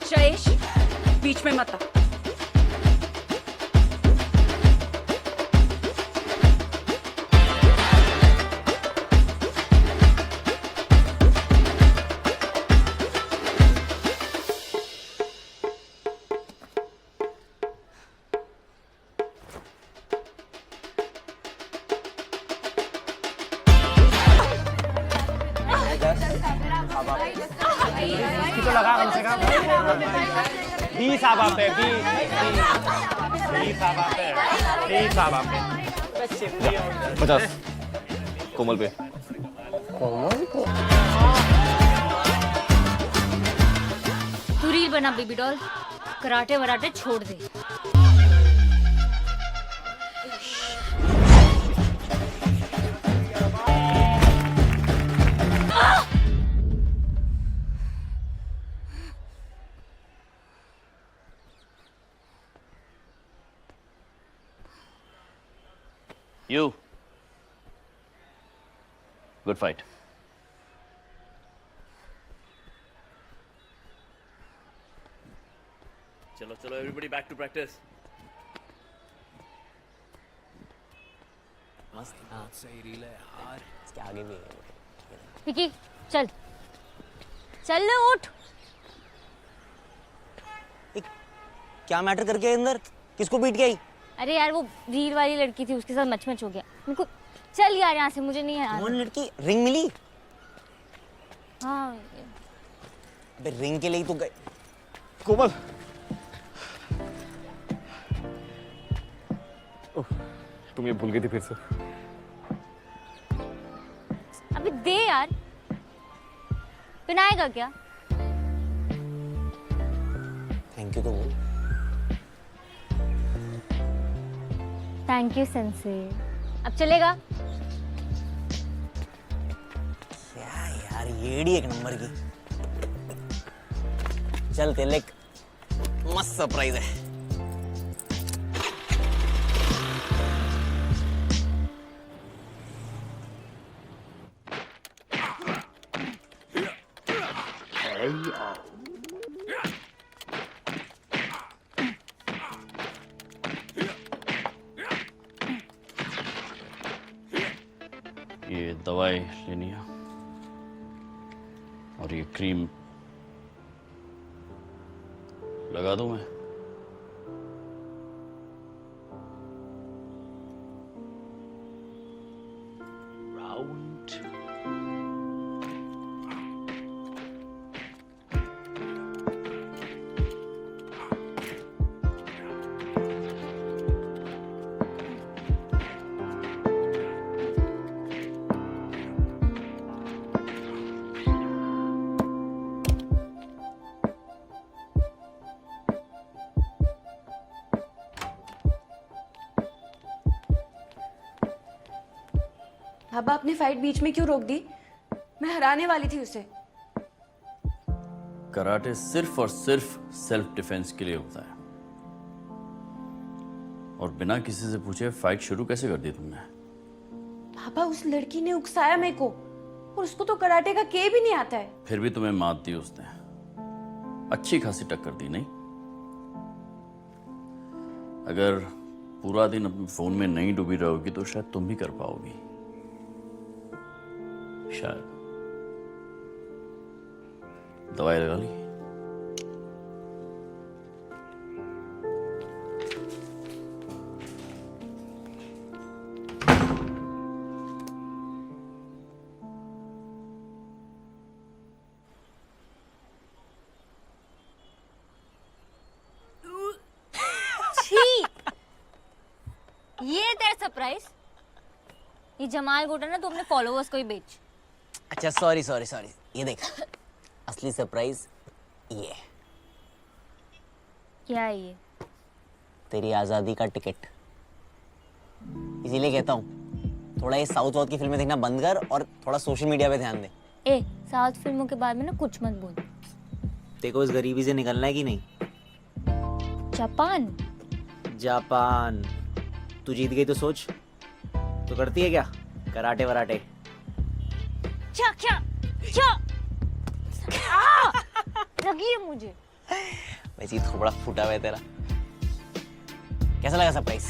Shreyash, बीच में मत आ। तो लगा कम से कम 20 आप पे 20 आप पे 50 कोमल पे। तू रील बना बेबी डॉल, कराटे वराटे छोड़ दे। You. Good fight. चलो चलो everybody back to practice. मस्त, हाँ सही रील है यार। इसके आगे भी है। विकी चल चल उठ। क्या मैटर करके अंदर किसको पीट गई? अरे यार वो रील वाली लड़की थी, उसके साथ मच हो गया मेरे को। चल यार यहाँ से, मुझे नहीं है। कौन लड़की? रिंग मिली? हाँ अबे रिंग के लिए ही तो गए। कोमल तुम ये भूल गई थी फिर से। अब अभी दे यार। पिनाएगा क्या? थैंक यू तो बोल। Thank you sensei. अब चलेगा? क्या यार, येड़ी एक नंबर की। चल तेरे लिए एक मस्त सरप्राइज है। ये दवाई लेनी है और ये क्रीम लगा दूं मैं? राउंड बाबा आपने फाइट बीच में क्यों रोक दी? मैं हराने वाली थी उसे। कराटे सिर्फ और सिर्फ सेल्फ डिफेंस के लिए होता है, और बिना किसी से पूछे फाइट शुरू कैसे कर दी तुमने? पापा उस लड़की ने उकसाया मेरे को, और उसको तो कराटे का के भी नहीं आता है। फिर भी तुम्हें मात दी उसने, अच्छी खासी टक्कर दी नहीं? अगर पूरा दिन अपने फोन में नहीं डूबी रहोगी तो शायद तुम भी कर पाओगी, शायद। दवाई लगा ली? ये तेरा सरप्राइज? ये जमाल गोटा ना तू अपने फॉलोअर्स को ही बेच। अच्छा सॉरी सॉरी सॉरी, ये देख असली सरप्राइज ये है। क्या है ये? तेरी आजादी का टिकट। इसीलिए कहता हूँ थोड़ा ये साउथ वाउथ की फिल्में देखना बंद कर और थोड़ा सोशल मीडिया पे ध्यान दे। ए, साउथ फिल्मों के बारे में ना कुछ मत बोल। तेरे को इस गरीबी से निकलना है कि नहीं? जापान? जापान। तू जीत गई तो सोच, तो करती है क्या कराटे वराटे? क्या क्या क्या? लगी है मुझे। वैसे ही थोड़ा फूटा हुआ है तेरा। कैसा लगा सरप्राइज?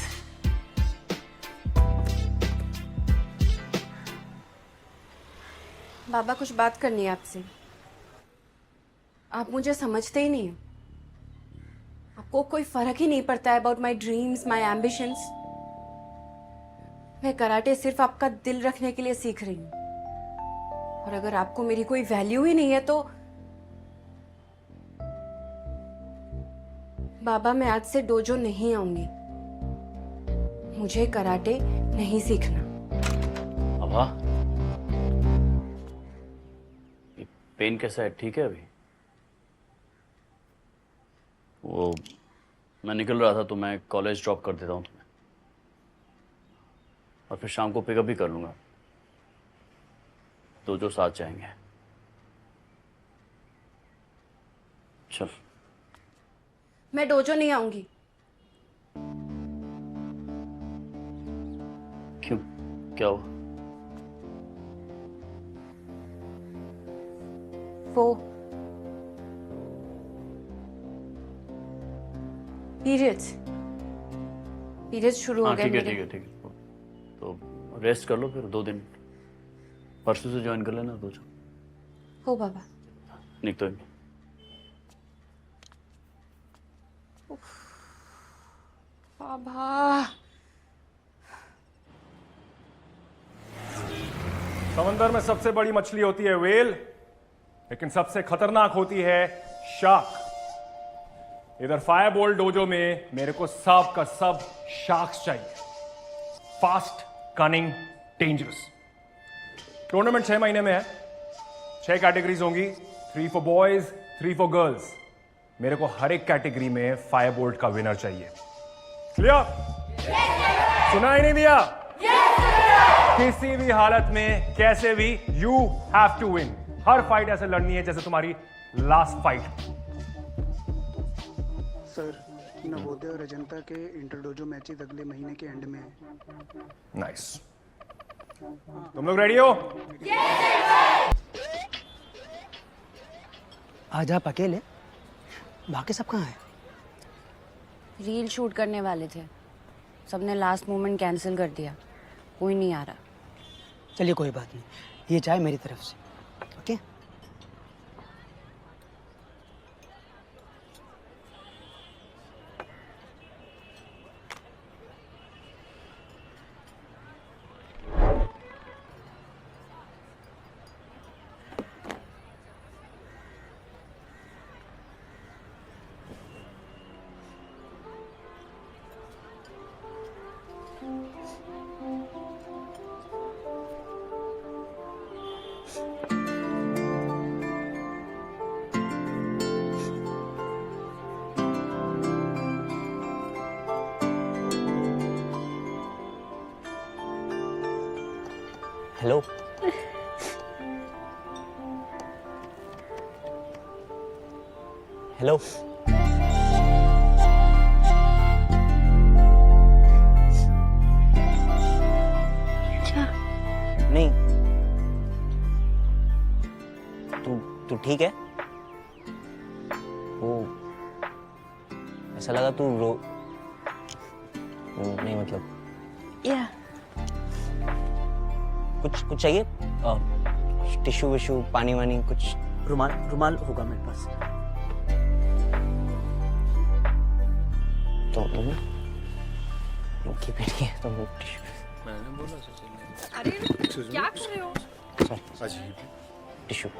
बाबा कुछ बात करनी है आपसे। आप मुझे समझते ही नहीं। आपको कोई फर्क ही नहीं पड़ता है about my dreams, my ambitions. मैं कराटे सिर्फ आपका दिल रखने के लिए सीख रही हूँ, और अगर आपको मेरी कोई वैल्यू ही नहीं है तो बाबा मैं आज से डोजो नहीं आऊंगी। मुझे कराटे नहीं सीखना। अबा, ये पेन कैसा है? ठीक है अभी? वो मैं निकल रहा था तो मैं कॉलेज ड्रॉप कर देता हूँ तुम्हें, और फिर शाम को पिकअप भी कर लूंगा। तो जो साथ जाएंगे। चल। मैं डोजो नहीं आऊंगी। क्यों, क्या हुआ? वो पीरियड्स शुरू हो हाँ गए ठीक है मेरे। ठीक है ठीक है। तो रेस्ट कर लो, फिर 2 दिन परसों से ज्वाइन कर लेना। दो हो बाबा। निक तो बाबा समंदर में सबसे बड़ी मछली होती है व्हेल, लेकिन सबसे खतरनाक होती है शार्क। इधर फायरबॉल डोजो में मेरे को सब का सब शार्क्स चाहिए। Fast, cunning, dangerous. टूर्नामेंट 6 महीने में है, 6 कैटेगरीज होंगी, 3 फॉर बॉयज, 3 फॉर गर्ल्स। मेरे को हर एक कैटेगरी में फायर बोल्ट का विनर चाहिए। क्लियर? सुनाई नहीं दिया? किसी भी हालत में कैसे भी यू हैव टू विन। हर फाइट ऐसे लड़नी है जैसे तुम्हारी लास्ट फाइट। सर, नवोदय और अजंता के इंटरडोजो मैचेस अगले महीने के एंड में है। नाइस। तुम लोग रेडी हो? आज आप अकेले, बाकी सब कहाँ हैं? रील शूट करने वाले थे, सबने लास्ट मोमेंट कैंसिल कर दिया, कोई नहीं आ रहा। चलिए कोई बात नहीं, ये चाय मेरी तरफ से। ओके? हेलो। हेलो। नहीं, तू ठीक है? वो ऐसा लगा तू रो नहीं, मतलब या कुछ चाहिए? टिश्यू विश्यू, पानी वानी कुछ? रुमाल होगा मेरे पास। तो इनकी बेटी है तो टिश्यू। मैंने बोला अरे क्या कर रहे हो? टिश्यू।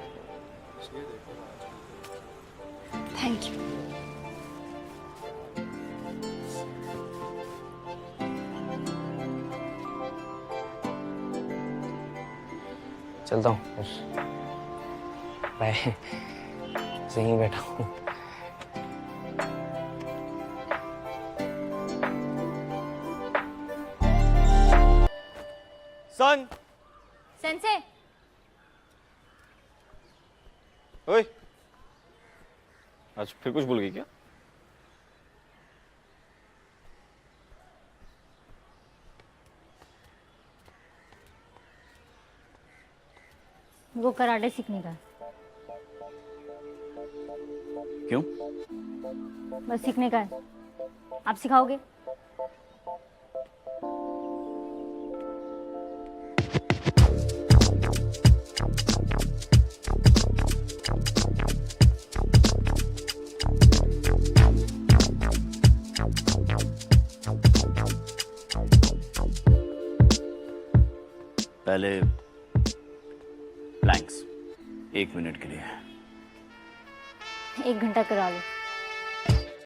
Thank you. चलता हूँ, बाय। सही बैठा हूँ। सन। सेंसे, ओए, आज फिर कुछ भूल गई क्या? वो कराटे सीखने का। क्यों? बस सीखने का है। आप सिखाओगे? पहले प्लैंक्स 1 मिनट के लिए। 1 घंटा करा लो।